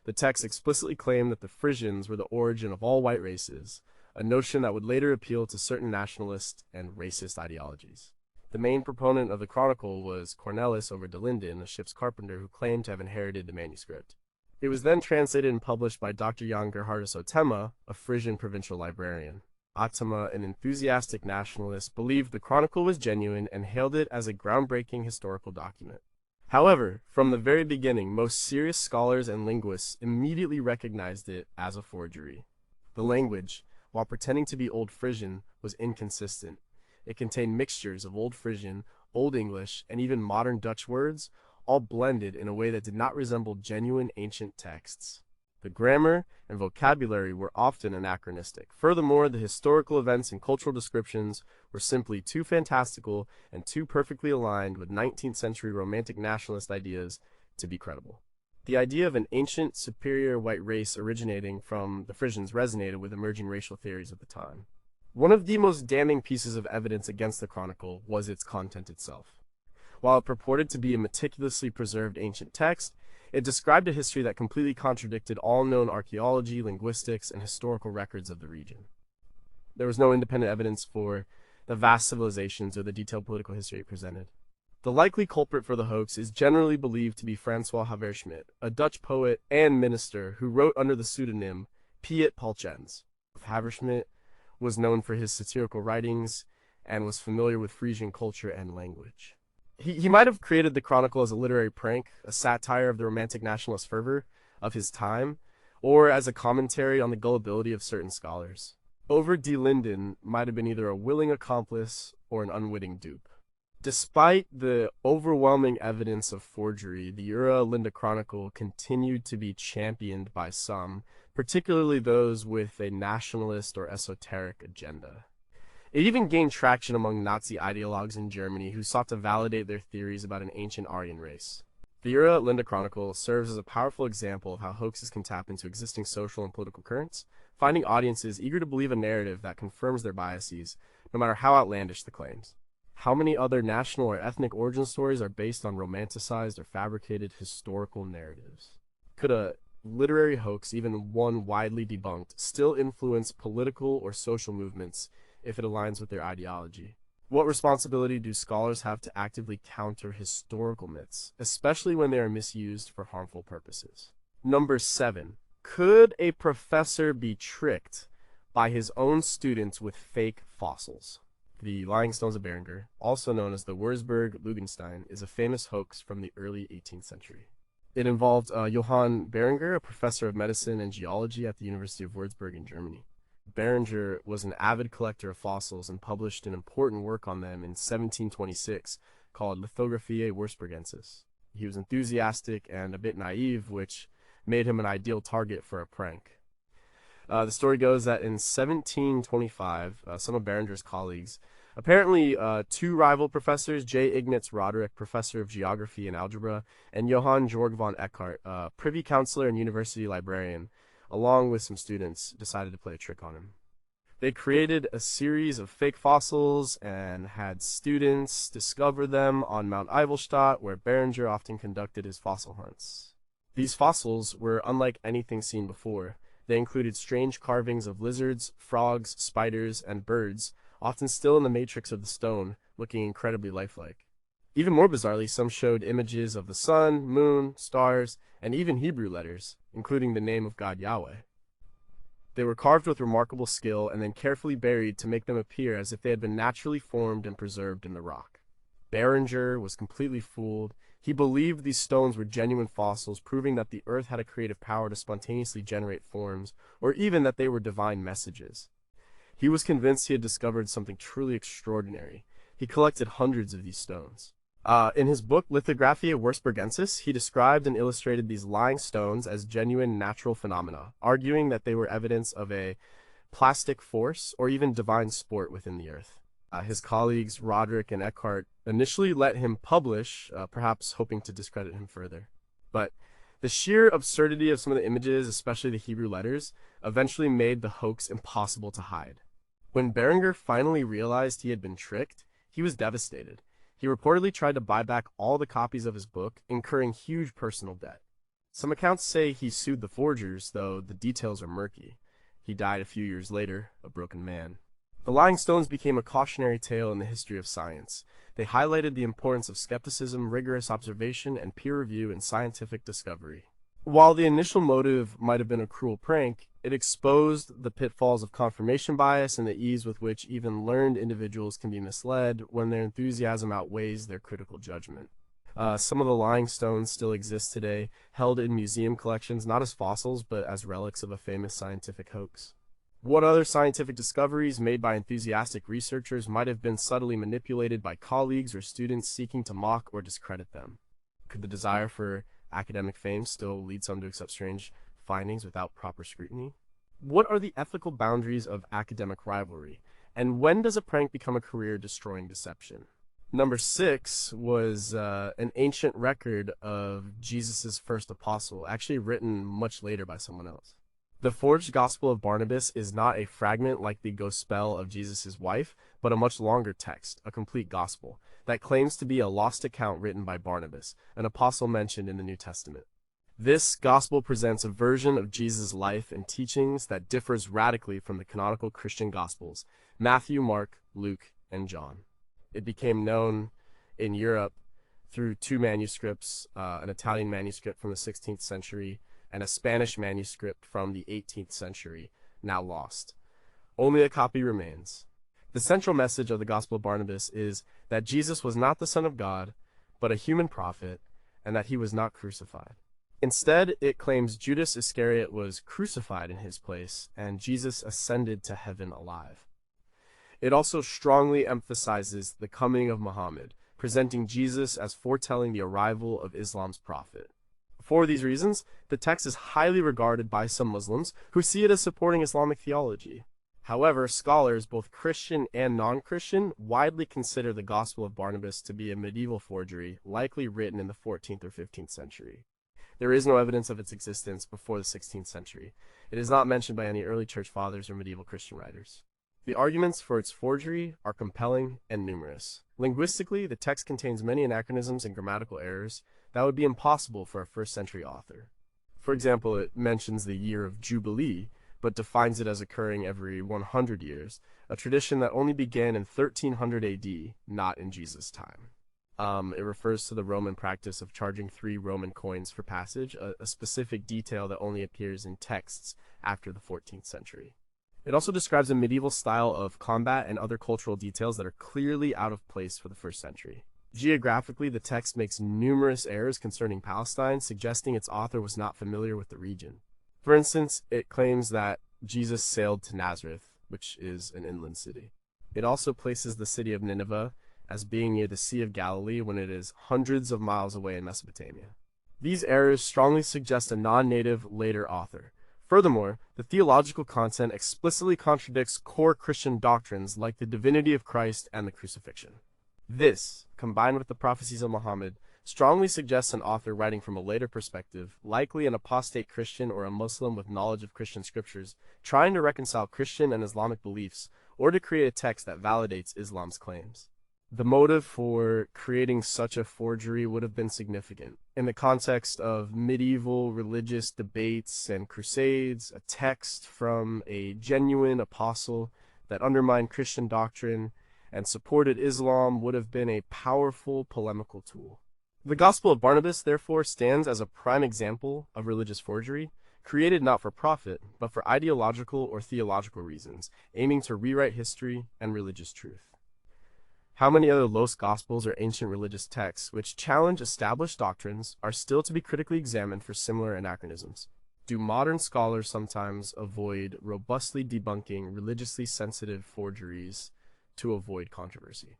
The text explicitly claimed that the Frisians were the origin of all white races, a notion that would later appeal to certain nationalist and racist ideologies. The main proponent of the chronicle was Cornelis over de Linden, a ship's carpenter who claimed to have inherited the manuscript. It was then translated and published by Dr. Jan Gerhardus Otema, a Frisian provincial librarian. Otema, an enthusiastic nationalist, believed the chronicle was genuine and hailed it as a groundbreaking historical document. However, from the very beginning, most serious scholars and linguists immediately recognized it as a forgery. The language, while pretending to be Old Frisian, was inconsistent. It contained mixtures of Old Frisian, Old English, and even modern Dutch words, all blended in a way that did not resemble genuine ancient texts. The grammar and vocabulary were often anachronistic. Furthermore, the historical events and cultural descriptions were simply too fantastical and too perfectly aligned with 19th century romantic nationalist ideas to be credible. The idea of an ancient, superior white race originating from the Frisians resonated with emerging racial theories of the time. One of the most damning pieces of evidence against the chronicle was its content itself. While it purported to be a meticulously preserved ancient text, it described a history that completely contradicted all known archaeology, linguistics, and historical records of the region. There was no independent evidence for the vast civilizations or the detailed political history it presented. The likely culprit for the hoax is generally believed to be Francois Haverschmidt, a Dutch poet and minister who wrote under the pseudonym Piet Paultjens. Haverschmidt was known for his satirical writings and was familiar with Frisian culture and language. He might have created the Chronicle as a literary prank, a satire of the romantic nationalist fervor of his time, or as a commentary on the gullibility of certain scholars. Over de Linden might have been either a willing accomplice or an unwitting dupe. Despite the overwhelming evidence of forgery, the Linda Chronicle continued to be championed by some, particularly those with a nationalist or esoteric agenda. It even gained traction among Nazi ideologues in Germany who sought to validate their theories about an ancient Aryan race. The Linda Chronicle serves as a powerful example of how hoaxes can tap into existing social and political currents, finding audiences eager to believe a narrative that confirms their biases, no matter how outlandish the claims. How many other national or ethnic origin stories are based on romanticized or fabricated historical narratives? Could a literary hoax, even one widely debunked, still influence political or social movements if it aligns with their ideology? What responsibility do scholars have to actively counter historical myths, especially when they are misused for harmful purposes? Number 7. Could a professor be tricked by his own students with fake fossils? The Lying Stones of Berenger, also known as the Wurzburg-Lugenstein, is a famous hoax from the early 18th century. It involved Johann Berenger, a professor of medicine and geology at the University of Würzburg in Germany. Berenger was an avid collector of fossils and published an important work on them in 1726 called Lithographiae Würzburgensis. He was enthusiastic and a bit naive, which made him an ideal target for a prank. The story goes that in 1725, some of Berenger's colleagues, apparently two rival professors, J. Ignaz Roderick, professor of geography and algebra, and Johann Georg von Eckhart, privy councillor and university librarian, along with some students, decided to play a trick on him. They created a series of fake fossils and had students discover them on Mount Eivelstadt, where Berenger often conducted his fossil hunts. These fossils were unlike anything seen before. They included strange carvings of lizards, frogs, spiders, and birds, often still in the matrix of the stone, looking incredibly lifelike. Even more bizarrely, some showed images of the sun, moon, stars, and even Hebrew letters, including the name of God Yahweh. They were carved with remarkable skill and then carefully buried to make them appear as if they had been naturally formed and preserved in the rock. Berenger was completely fooled. He believed these stones were genuine fossils, proving that the earth had a creative power to spontaneously generate forms, or even that they were divine messages. He was convinced he had discovered something truly extraordinary. He collected hundreds of these stones. In his book Lithographiae Würzburgensis, he described and illustrated these lying stones as genuine natural phenomena, arguing that they were evidence of a plastic force or even divine sport within the earth. His colleagues Roderick and Eckhart initially let him publish, perhaps hoping to discredit him further. But the sheer absurdity of some of the images, especially the Hebrew letters, eventually made the hoax impossible to hide. When Berenger finally realized he had been tricked, he was devastated. He reportedly tried to buy back all the copies of his book, incurring huge personal debt. Some accounts say he sued the forgers, though the details are murky. He died a few years later, a broken man. The Lying Stones became a cautionary tale in the history of science. They highlighted the importance of skepticism, rigorous observation, and peer review in scientific discovery. While the initial motive might have been a cruel prank, it exposed the pitfalls of confirmation bias and the ease with which even learned individuals can be misled when their enthusiasm outweighs their critical judgment. Some of the Lying Stones still exist today, held in museum collections not as fossils but as relics of a famous scientific hoax. What other scientific discoveries made by enthusiastic researchers might have been subtly manipulated by colleagues or students seeking to mock or discredit them? Could the desire for academic fame still lead some to accept strange findings without proper scrutiny? What are the ethical boundaries of academic rivalry? And when does a prank become a career-destroying deception? Number 6 was an ancient record of Jesus' first apostle, actually written much later by someone else. The forged Gospel of Barnabas is not a fragment like the Gospel of Jesus' wife, but a much longer text, a complete gospel, that claims to be a lost account written by Barnabas, an apostle mentioned in the New Testament. This gospel presents a version of Jesus' life and teachings that differs radically from the canonical Christian gospels, Matthew, Mark, Luke, and John. It became known in Europe through two manuscripts, an Italian manuscript from the 16th century and a Spanish manuscript from the 18th century, now lost. Only a copy remains. The central message of the Gospel of Barnabas is that Jesus was not the Son of God, but a human prophet, and that he was not crucified. Instead, it claims Judas Iscariot was crucified in his place, and Jesus ascended to heaven alive. It also strongly emphasizes the coming of Muhammad, presenting Jesus as foretelling the arrival of Islam's prophet. For these reasons, the text is highly regarded by some Muslims who see it as supporting Islamic theology. However, scholars, both Christian and non-Christian, widely consider the Gospel of Barnabas to be a medieval forgery, likely written in the 14th or 15th century. There is no evidence of its existence before the 16th century. It is not mentioned by any early church fathers or medieval Christian writers. The arguments for its forgery are compelling and numerous. Linguistically, the text contains many anachronisms and grammatical errors that would be impossible for a first-century author. For example, it mentions the year of Jubilee, but defines it as occurring every 100 years, a tradition that only began in 1300 AD, not in Jesus' time. It refers to the Roman practice of charging 3 Roman coins for passage, a specific detail that only appears in texts after the 14th century. It also describes a medieval style of combat and other cultural details that are clearly out of place for the first century. Geographically, the text makes numerous errors concerning Palestine, suggesting its author was not familiar with the region. For instance, it claims that Jesus sailed to Nazareth, which is an inland city. It also places the city of Nineveh as being near the Sea of Galilee when it is hundreds of miles away in Mesopotamia. These errors strongly suggest a non-native later author. Furthermore, the theological content explicitly contradicts core Christian doctrines like the divinity of Christ and the crucifixion. This, combined with the prophecies of Muhammad, strongly suggests an author writing from a later perspective, likely an apostate Christian or a Muslim with knowledge of Christian scriptures, trying to reconcile Christian and Islamic beliefs, or to create a text that validates Islam's claims. The motive for creating such a forgery would have been significant. In the context of medieval religious debates and crusades, a text from a genuine apostle that undermined Christian doctrine and supported Islam would have been a powerful polemical tool. The Gospel of Barnabas, therefore, stands as a prime example of religious forgery, created not for profit, but for ideological or theological reasons, aiming to rewrite history and religious truth. How many other lost gospels or ancient religious texts which challenge established doctrines are still to be critically examined for similar anachronisms? Do modern scholars sometimes avoid robustly debunking religiously sensitive forgeries to avoid controversy?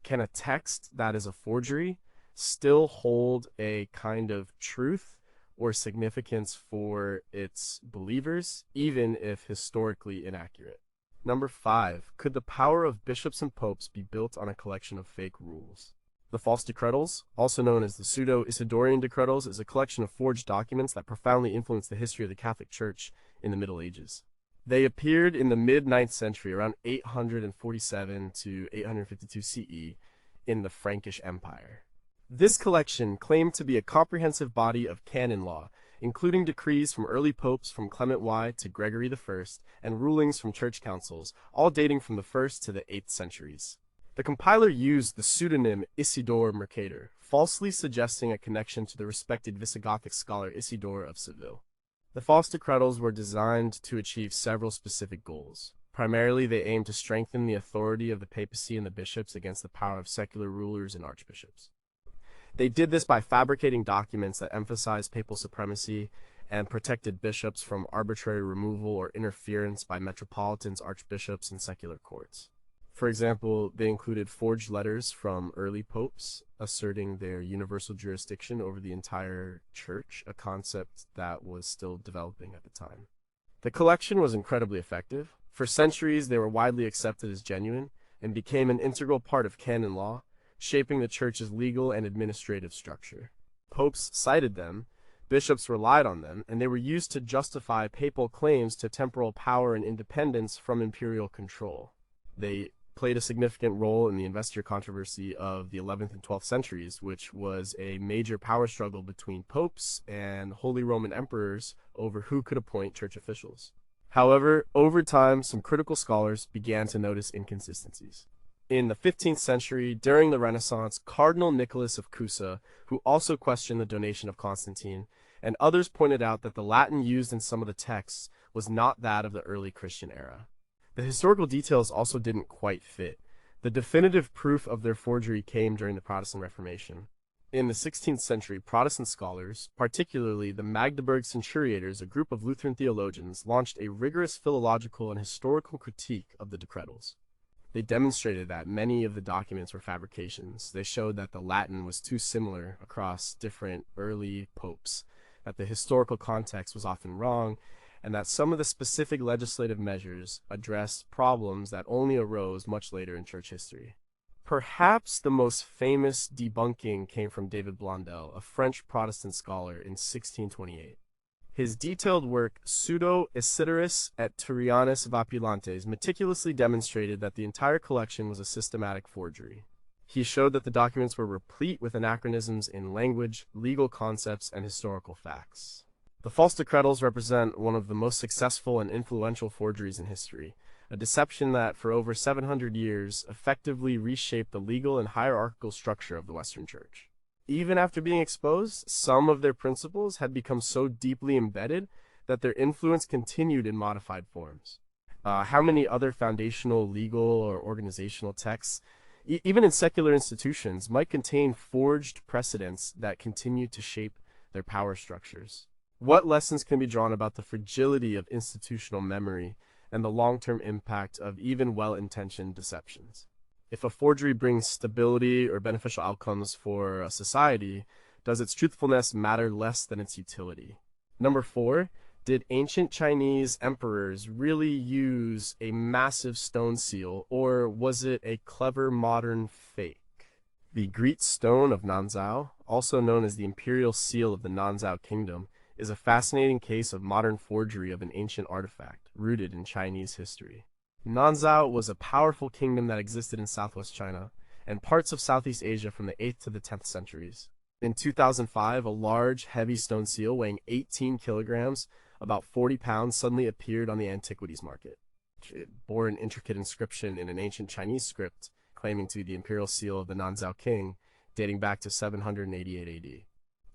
Can a text that is a forgery still hold a kind of truth or significance for its believers, even if historically inaccurate? Number 5. Could the power of bishops and popes be built on a collection of fake rules? The false decretals, also known as the pseudo-Isidorian decretals, is a collection of forged documents that profoundly influenced the history of the Catholic Church in the Middle Ages. They appeared in the mid-9th century, around 847 to 852 CE, in the Frankish Empire. This collection claimed to be a comprehensive body of canon law, including decrees from early popes from Clement Y to Gregory I, and rulings from church councils, all dating from the 1st to the 8th centuries. The compiler used the pseudonym Isidore Mercator, falsely suggesting a connection to the respected Visigothic scholar Isidore of Seville. The false decretals were designed to achieve several specific goals. Primarily, they aimed to strengthen the authority of the papacy and the bishops against the power of secular rulers and archbishops. They did this by fabricating documents that emphasized papal supremacy and protected bishops from arbitrary removal or interference by metropolitans, archbishops, and secular courts. For example, they included forged letters from early popes asserting their universal jurisdiction over the entire church, a concept that was still developing at the time. The collection was incredibly effective. For centuries, they were widely accepted as genuine and became an integral part of canon law, shaping the church's legal and administrative structure. Popes cited them, bishops relied on them, and they were used to justify papal claims to temporal power and independence from imperial control. They played a significant role in the investiture controversy of the 11th and 12th centuries, which was a major power struggle between popes and Holy Roman emperors over who could appoint church officials. However, over time, some critical scholars began to notice inconsistencies. In the 15th century, during the Renaissance, Cardinal Nicholas of Cusa, who also questioned the donation of Constantine, and others pointed out that the Latin used in some of the texts was not that of the early Christian era. The historical details also didn't quite fit. The definitive proof of their forgery came during the Protestant Reformation. In the 16th century, Protestant scholars, particularly the Magdeburg Centuriators, a group of Lutheran theologians, launched a rigorous philological and historical critique of the decretals. They demonstrated that many of the documents were fabrications. They showed that the Latin was too similar across different early popes, that the historical context was often wrong, and that some of the specific legislative measures addressed problems that only arose much later in church history. Perhaps the most famous debunking came from David Blondel, a French Protestant scholar, in 1628. His detailed work, Pseudo Isidoris et Turianus Vapulantes, meticulously demonstrated that the entire collection was a systematic forgery. He showed that the documents were replete with anachronisms in language, legal concepts, and historical facts. The false decretals represent one of the most successful and influential forgeries in history, a deception that for over 700 years effectively reshaped the legal and hierarchical structure of the Western Church. Even after being exposed, some of their principles had become so deeply embedded that their influence continued in modified forms. How many other foundational legal or organizational texts, even in secular institutions, might contain forged precedents that continue to shape their power structures? What lessons can be drawn about the fragility of institutional memory and the long-term impact of even well-intentioned deceptions? If a forgery brings stability or beneficial outcomes for a society, does its truthfulness matter less than its utility? Number 4, did ancient Chinese emperors really use a massive stone seal, or was it a clever modern fake? The Great Stone of Nanzhao, also known as the Imperial Seal of the Nanzhao Kingdom, is a fascinating case of modern forgery of an ancient artifact rooted in Chinese history. Nanzhao was a powerful kingdom that existed in southwest China and parts of Southeast Asia from the 8th to the 10th centuries. In 2005, a large, heavy stone seal weighing 18 kilograms, about 40 pounds, suddenly appeared on the antiquities market. It bore an intricate inscription in an ancient Chinese script claiming to be the imperial seal of the Nanzhao king, dating back to 788 AD.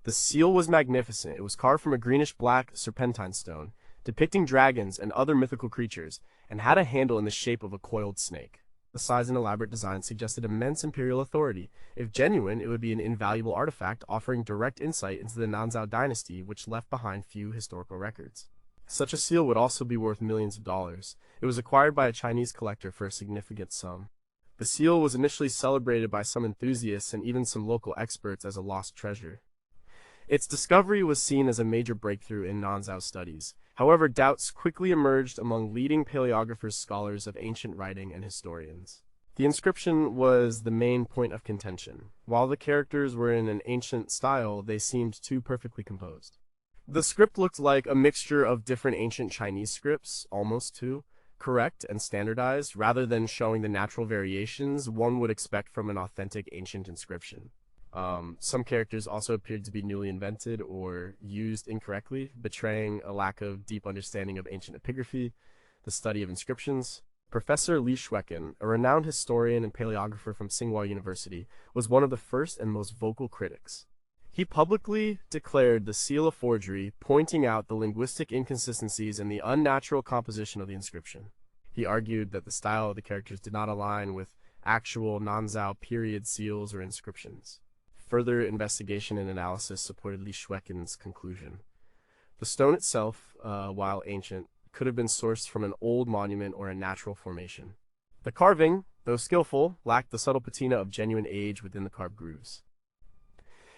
The seal was magnificent. It was carved from a greenish-black serpentine stone, depicting dragons and other mythical creatures, and had a handle in the shape of a coiled snake. The size and elaborate design suggested immense imperial authority. If genuine, it would be an invaluable artifact offering direct insight into the Nanzhao dynasty, which left behind few historical records. Such a seal would also be worth millions of dollars. It was acquired by a Chinese collector for a significant sum. The seal was initially celebrated by some enthusiasts and even some local experts as a lost treasure. Its discovery was seen as a major breakthrough in Nanzhao studies. However, doubts quickly emerged among leading paleographers, scholars of ancient writing, and historians. The inscription was the main point of contention. While the characters were in an ancient style, they seemed too perfectly composed. The script looked like a mixture of different ancient Chinese scripts, almost too correct and standardized, rather than showing the natural variations one would expect from an authentic ancient inscription. Some characters also appeared to be newly invented or used incorrectly, betraying a lack of deep understanding of ancient epigraphy, the study of inscriptions. Professor Li Schwecken, a renowned historian and paleographer from Tsinghua University, was one of the first and most vocal critics. He publicly declared the seal a forgery, pointing out the linguistic inconsistencies and the unnatural composition of the inscription. He argued that the style of the characters did not align with actual Nanzhao period seals or inscriptions. Further investigation and analysis supported Li Schwecken's conclusion. The stone itself, while ancient, could have been sourced from an old monument or a natural formation. The carving, though skillful, lacked the subtle patina of genuine age within the carved grooves.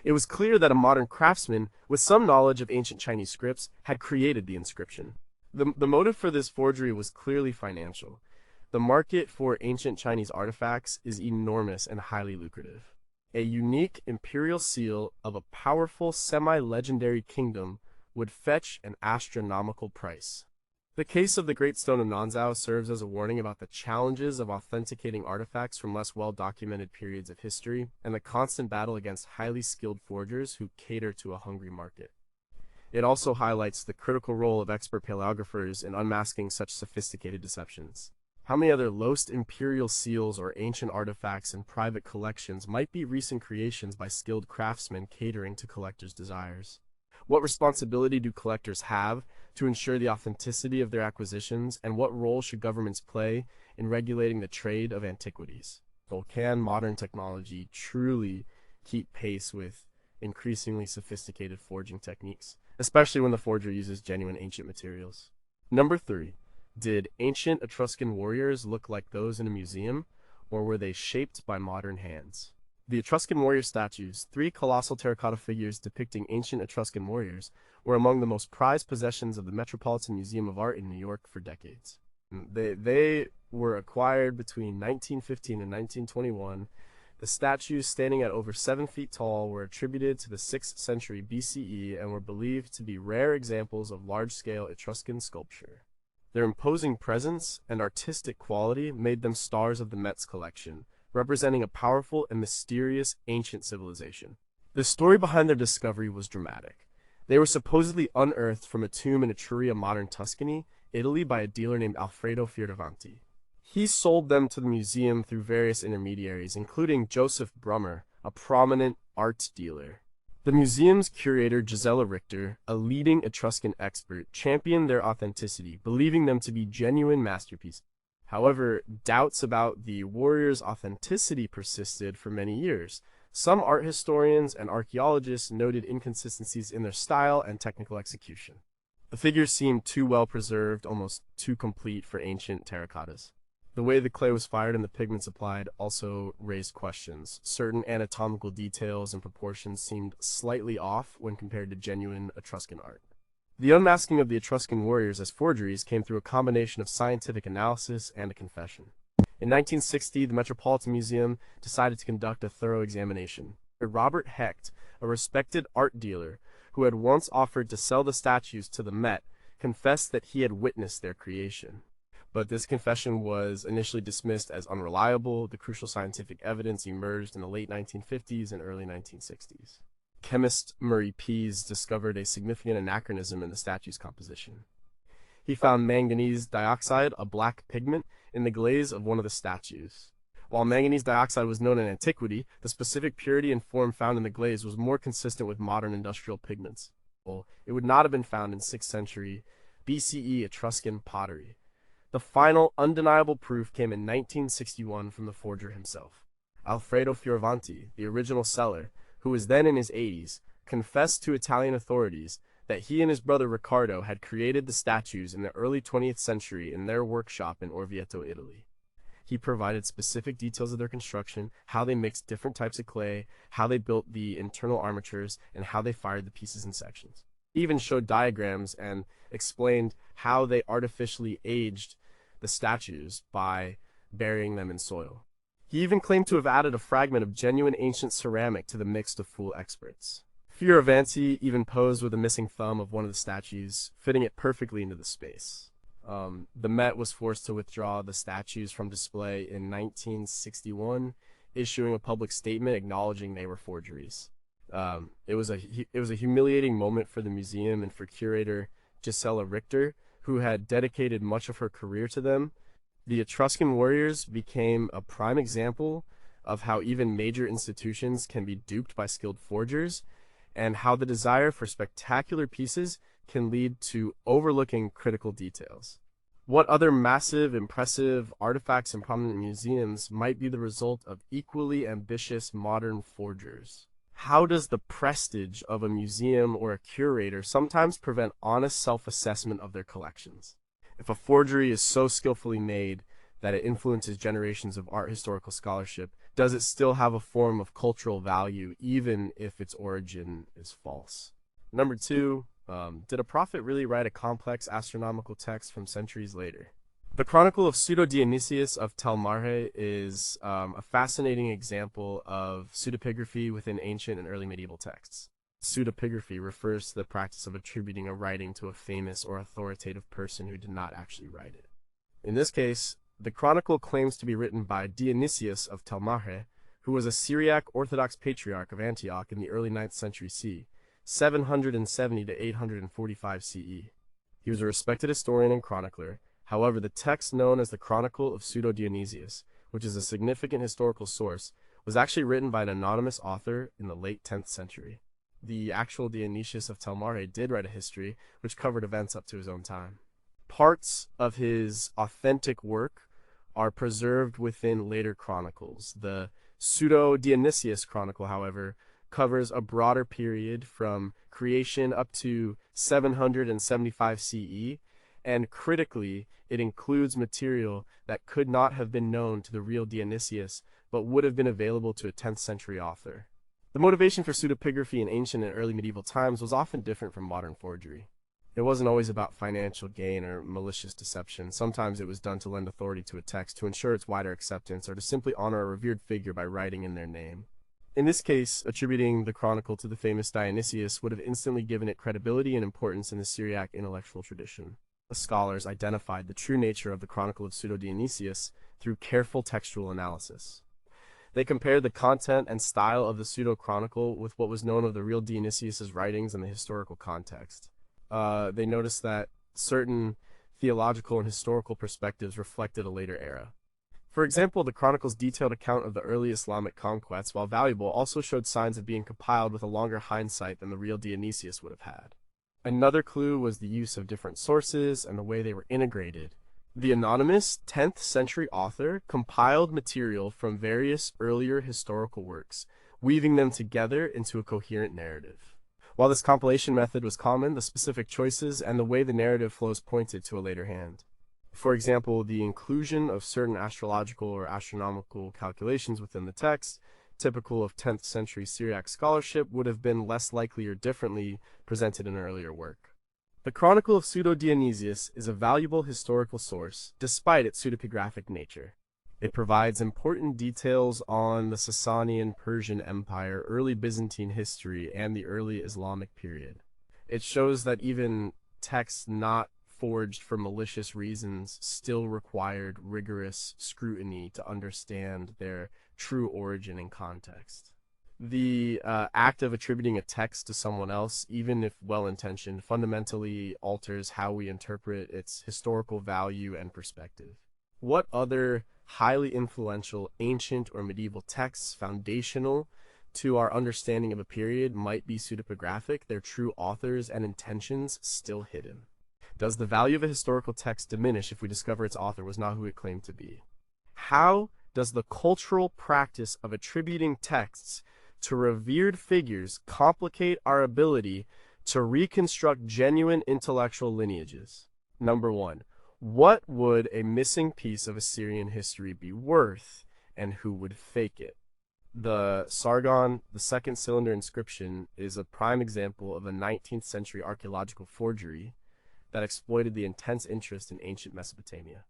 It was clear that a modern craftsman, with some knowledge of ancient Chinese scripts, had created the inscription. The motive for this forgery was clearly financial. The market for ancient Chinese artifacts is enormous and highly lucrative. A unique imperial seal of a powerful semi-legendary kingdom would fetch an astronomical price. The case of the Great Stone of Nanzhao serves as a warning about the challenges of authenticating artifacts from less well-documented periods of history and the constant battle against highly skilled forgers who cater to a hungry market. It also highlights the critical role of expert paleographers in unmasking such sophisticated deceptions. How many other lost imperial seals or ancient artifacts in private collections might be recent creations by skilled craftsmen catering to collectors' desires? What responsibility do collectors have to ensure the authenticity of their acquisitions, and what role should governments play in regulating the trade of antiquities? So can modern technology truly keep pace with increasingly sophisticated forging techniques, especially when the forger uses genuine ancient materials? Number 3. Did ancient Etruscan warriors look like those in a museum, or were they shaped by modern hands? The Etruscan warrior statues, 3 colossal terracotta figures depicting ancient Etruscan warriors, were among the most prized possessions of the Metropolitan Museum of Art in New York for decades. They were acquired between 1915 and 1921. The statues, standing at over 7 feet tall, were attributed to the 6th century BCE and were believed to be rare examples of large-scale Etruscan sculpture. Their imposing presence and artistic quality made them stars of the Met's collection, representing a powerful and mysterious ancient civilization. The story behind their discovery was dramatic. They were supposedly unearthed from a tomb in Etruria, modern Tuscany, Italy, by a dealer named Alfredo Fioravanti. He sold them to the museum through various intermediaries, including Joseph Brummer, a prominent art dealer. The museum's curator, Gisela Richter, a leading Etruscan expert, championed their authenticity, believing them to be genuine masterpieces. However, doubts about the warriors' authenticity persisted for many years. Some art historians and archaeologists noted inconsistencies in their style and technical execution. The figures seemed too well preserved, almost too complete for ancient terracottas. The way the clay was fired and the pigments applied also raised questions. Certain anatomical details and proportions seemed slightly off when compared to genuine Etruscan art. The unmasking of the Etruscan warriors as forgeries came through a combination of scientific analysis and a confession. In 1960, the Metropolitan Museum decided to conduct a thorough examination. Robert Hecht, a respected art dealer who had once offered to sell the statues to the Met, confessed that he had witnessed their creation. But this confession was initially dismissed as unreliable. The crucial scientific evidence emerged in the late 1950s and early 1960s. Chemist Murray Pease discovered a significant anachronism in the statue's composition. He found manganese dioxide, a black pigment, in the glaze of one of the statues. While manganese dioxide was known in antiquity, the specific purity and form found in the glaze was more consistent with modern industrial pigments. It would not have been found in 6th century BCE Etruscan pottery. The final, undeniable proof came in 1961 from the forger himself. Alfredo Fioravanti, the original seller, who was then in his 80s, confessed to Italian authorities that he and his brother Riccardo had created the statues in the early 20th century in their workshop in Orvieto, Italy. He provided specific details of their construction, how they mixed different types of clay, how they built the internal armatures, and how they fired the pieces in sections. He even showed diagrams and explained how they artificially aged the statues by burying them in soil. He even claimed to have added a fragment of genuine ancient ceramic to the mix to fool experts. Fioravanti even posed with a missing thumb of one of the statues, fitting it perfectly into the space. The Met was forced to withdraw the statues from display in 1961, issuing a public statement acknowledging they were forgeries. It was a humiliating moment for the museum and for curator Gisela Richter, who had dedicated much of her career to them. The Etruscan warriors became a prime example of how even major institutions can be duped by skilled forgers, and how the desire for spectacular pieces can lead to overlooking critical details. What other massive, impressive artifacts in prominent museums might be the result of equally ambitious modern forgers? How does the prestige of a museum or a curator sometimes prevent honest self-assessment of their collections? If a forgery is so skillfully made that it influences generations of art historical scholarship, does it still have a form of cultural value even if its origin is false? Number 2, did a prophet really write a complex astronomical text from centuries later? The Chronicle of Pseudo-Dionysius of Tel Marhe is a fascinating example of pseudepigraphy within ancient and early medieval texts. Pseudepigraphy refers to the practice of attributing a writing to a famous or authoritative person who did not actually write it. In this case, the chronicle claims to be written by Dionysius of Telmache, who was a Syriac Orthodox patriarch of Antioch in the early 9th century CE, 770 to 845 CE. He was a respected historian and chronicler. However, the text known as the Chronicle of Pseudo-Dionysius, which is a significant historical source, was actually written by an anonymous author in the late 10th century. The actual Dionysius of Telmare did write a history which covered events up to his own time. Parts of his authentic work are preserved within later chronicles. The Pseudo-Dionysius Chronicle, however, covers a broader period from creation up to 775 CE, and critically, it includes material that could not have been known to the real Dionysius, but would have been available to a 10th century author. The motivation for pseudepigraphy in ancient and early medieval times was often different from modern forgery. It wasn't always about financial gain or malicious deception. Sometimes it was done to lend authority to a text, to ensure its wider acceptance, or to simply honor a revered figure by writing in their name. In this case, attributing the chronicle to the famous Dionysius would have instantly given it credibility and importance in the Syriac intellectual tradition. The scholars identified the true nature of the Chronicle of Pseudo-Dionysius through careful textual analysis. They compared the content and style of the pseudo-chronicle with what was known of the real Dionysius's writings and the historical context. They noticed that certain theological and historical perspectives reflected a later era. For example, the chronicle's detailed account of the early Islamic conquests, while valuable, also showed signs of being compiled with a longer hindsight than the real Dionysius would have had. Another clue was the use of different sources and the way they were integrated. The anonymous 10th century author compiled material from various earlier historical works, weaving them together into a coherent narrative. While this compilation method was common, the specific choices and the way the narrative flows pointed to a later hand. For example, the inclusion of certain astrological or astronomical calculations within the text, typical of 10th century Syriac scholarship, would have been less likely or differently presented in earlier work. The Chronicle of Pseudo-Dionysius is a valuable historical source, despite its pseudepigraphic nature. It provides important details on the Sasanian Persian Empire, early Byzantine history, and the early Islamic period. It shows that even texts not forged for malicious reasons still required rigorous scrutiny to understand their true origin and context. The act of attributing a text to someone else, even if well-intentioned, fundamentally alters how we interpret its historical value and perspective. What other highly influential ancient or medieval texts foundational to our understanding of a period might be pseudepigraphic, their true authors and intentions still hidden? Does the value of a historical text diminish if we discover its author was not who it claimed to be? How does the cultural practice of attributing texts to revered figures complicate our ability to reconstruct genuine intellectual lineages? Number 1. What would a missing piece of Assyrian history be worth, and who would fake it? The Sargon, the second cylinder inscription, is a prime example of a 19th century archaeological forgery that exploited the intense interest in ancient Mesopotamia.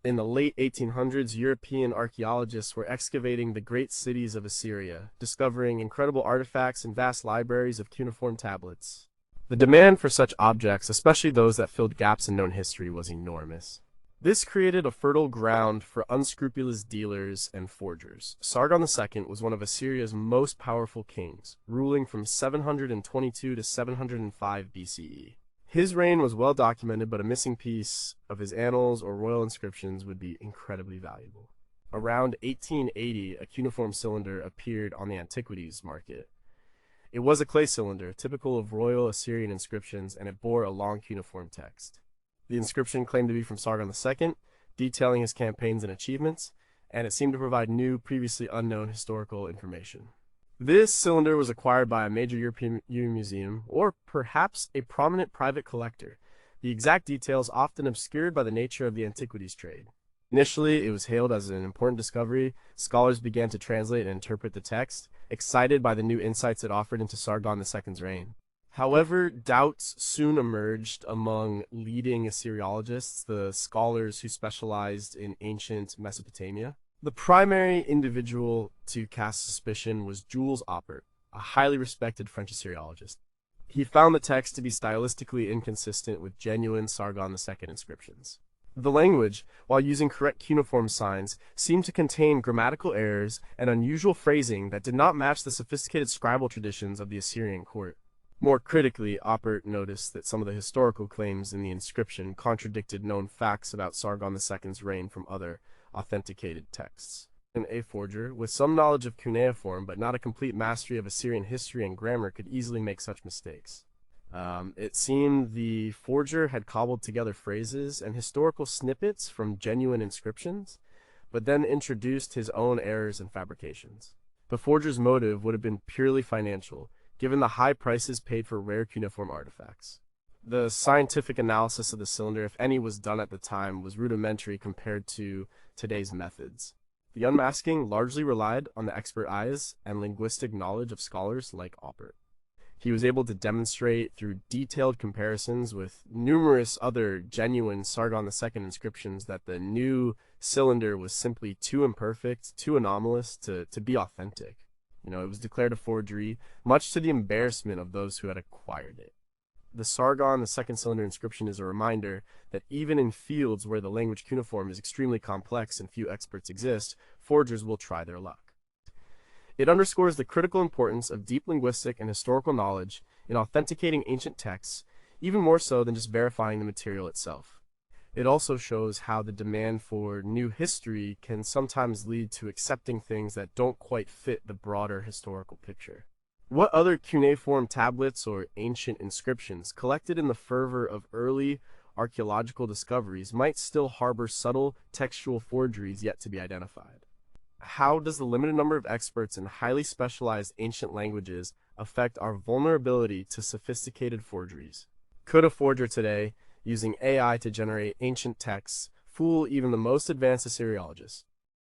In the late 1800s, European archaeologists were excavating the great cities of Assyria, discovering incredible artifacts and vast libraries of cuneiform tablets. The demand for such objects, especially those that filled gaps in known history, was enormous. This created a fertile ground for unscrupulous dealers and forgers. Sargon II was one of Assyria's most powerful kings, ruling from 722 to 705 BCE. His reign was well documented, but a missing piece of his annals or royal inscriptions would be incredibly valuable. Around 1880, a cuneiform cylinder appeared on the antiquities market. It was a clay cylinder, typical of royal Assyrian inscriptions, and it bore a long cuneiform text. The inscription claimed to be from Sargon II, detailing his campaigns and achievements, and it seemed to provide new, previously unknown historical information. This cylinder was acquired by a major European museum, or perhaps a prominent private collector, the exact details often obscured by the nature of the antiquities trade. Initially, it was hailed as an important discovery. Scholars began to translate and interpret the text, excited by the new insights it offered into Sargon II's reign. However, doubts soon emerged among leading Assyriologists, the scholars who specialized in ancient Mesopotamia. The primary individual to cast suspicion was Jules Oppert, a highly respected French Assyriologist. He found the text to be stylistically inconsistent with genuine Sargon II inscriptions. The language, while using correct cuneiform signs, seemed to contain grammatical errors and unusual phrasing that did not match the sophisticated scribal traditions of the Assyrian court. More critically, Oppert noticed that some of the historical claims in the inscription contradicted known facts about Sargon II's reign from other authenticated texts. A forger, with some knowledge of cuneiform but not a complete mastery of Assyrian history and grammar, could easily make such mistakes. It seemed the forger had cobbled together phrases and historical snippets from genuine inscriptions, but then introduced his own errors and fabrications. The forger's motive would have been purely financial, given the high prices paid for rare cuneiform artifacts. The scientific analysis of the cylinder, if any was done at the time, was rudimentary compared to today's methods. The unmasking largely relied on the expert eyes and linguistic knowledge of scholars like Oppert. He was able to demonstrate through detailed comparisons with numerous other genuine Sargon II inscriptions that the new cylinder was simply too imperfect, too anomalous to be authentic. It was declared a forgery, much to the embarrassment of those who had acquired it. The Sargon II cylinder inscription is a reminder that even in fields where the language cuneiform is extremely complex and few experts exist, forgers will try their luck. It underscores the critical importance of deep linguistic and historical knowledge in authenticating ancient texts, even more so than just verifying the material itself. It also shows how the demand for new history can sometimes lead to accepting things that don't quite fit the broader historical picture. What other cuneiform tablets or ancient inscriptions collected in the fervor of early archaeological discoveries might still harbor subtle textual forgeries yet to be identified? How does the limited number of experts in highly specialized ancient languages affect our vulnerability to sophisticated forgeries? Could a forger today, using AI to generate ancient texts, fool even the most advanced Assyriologists?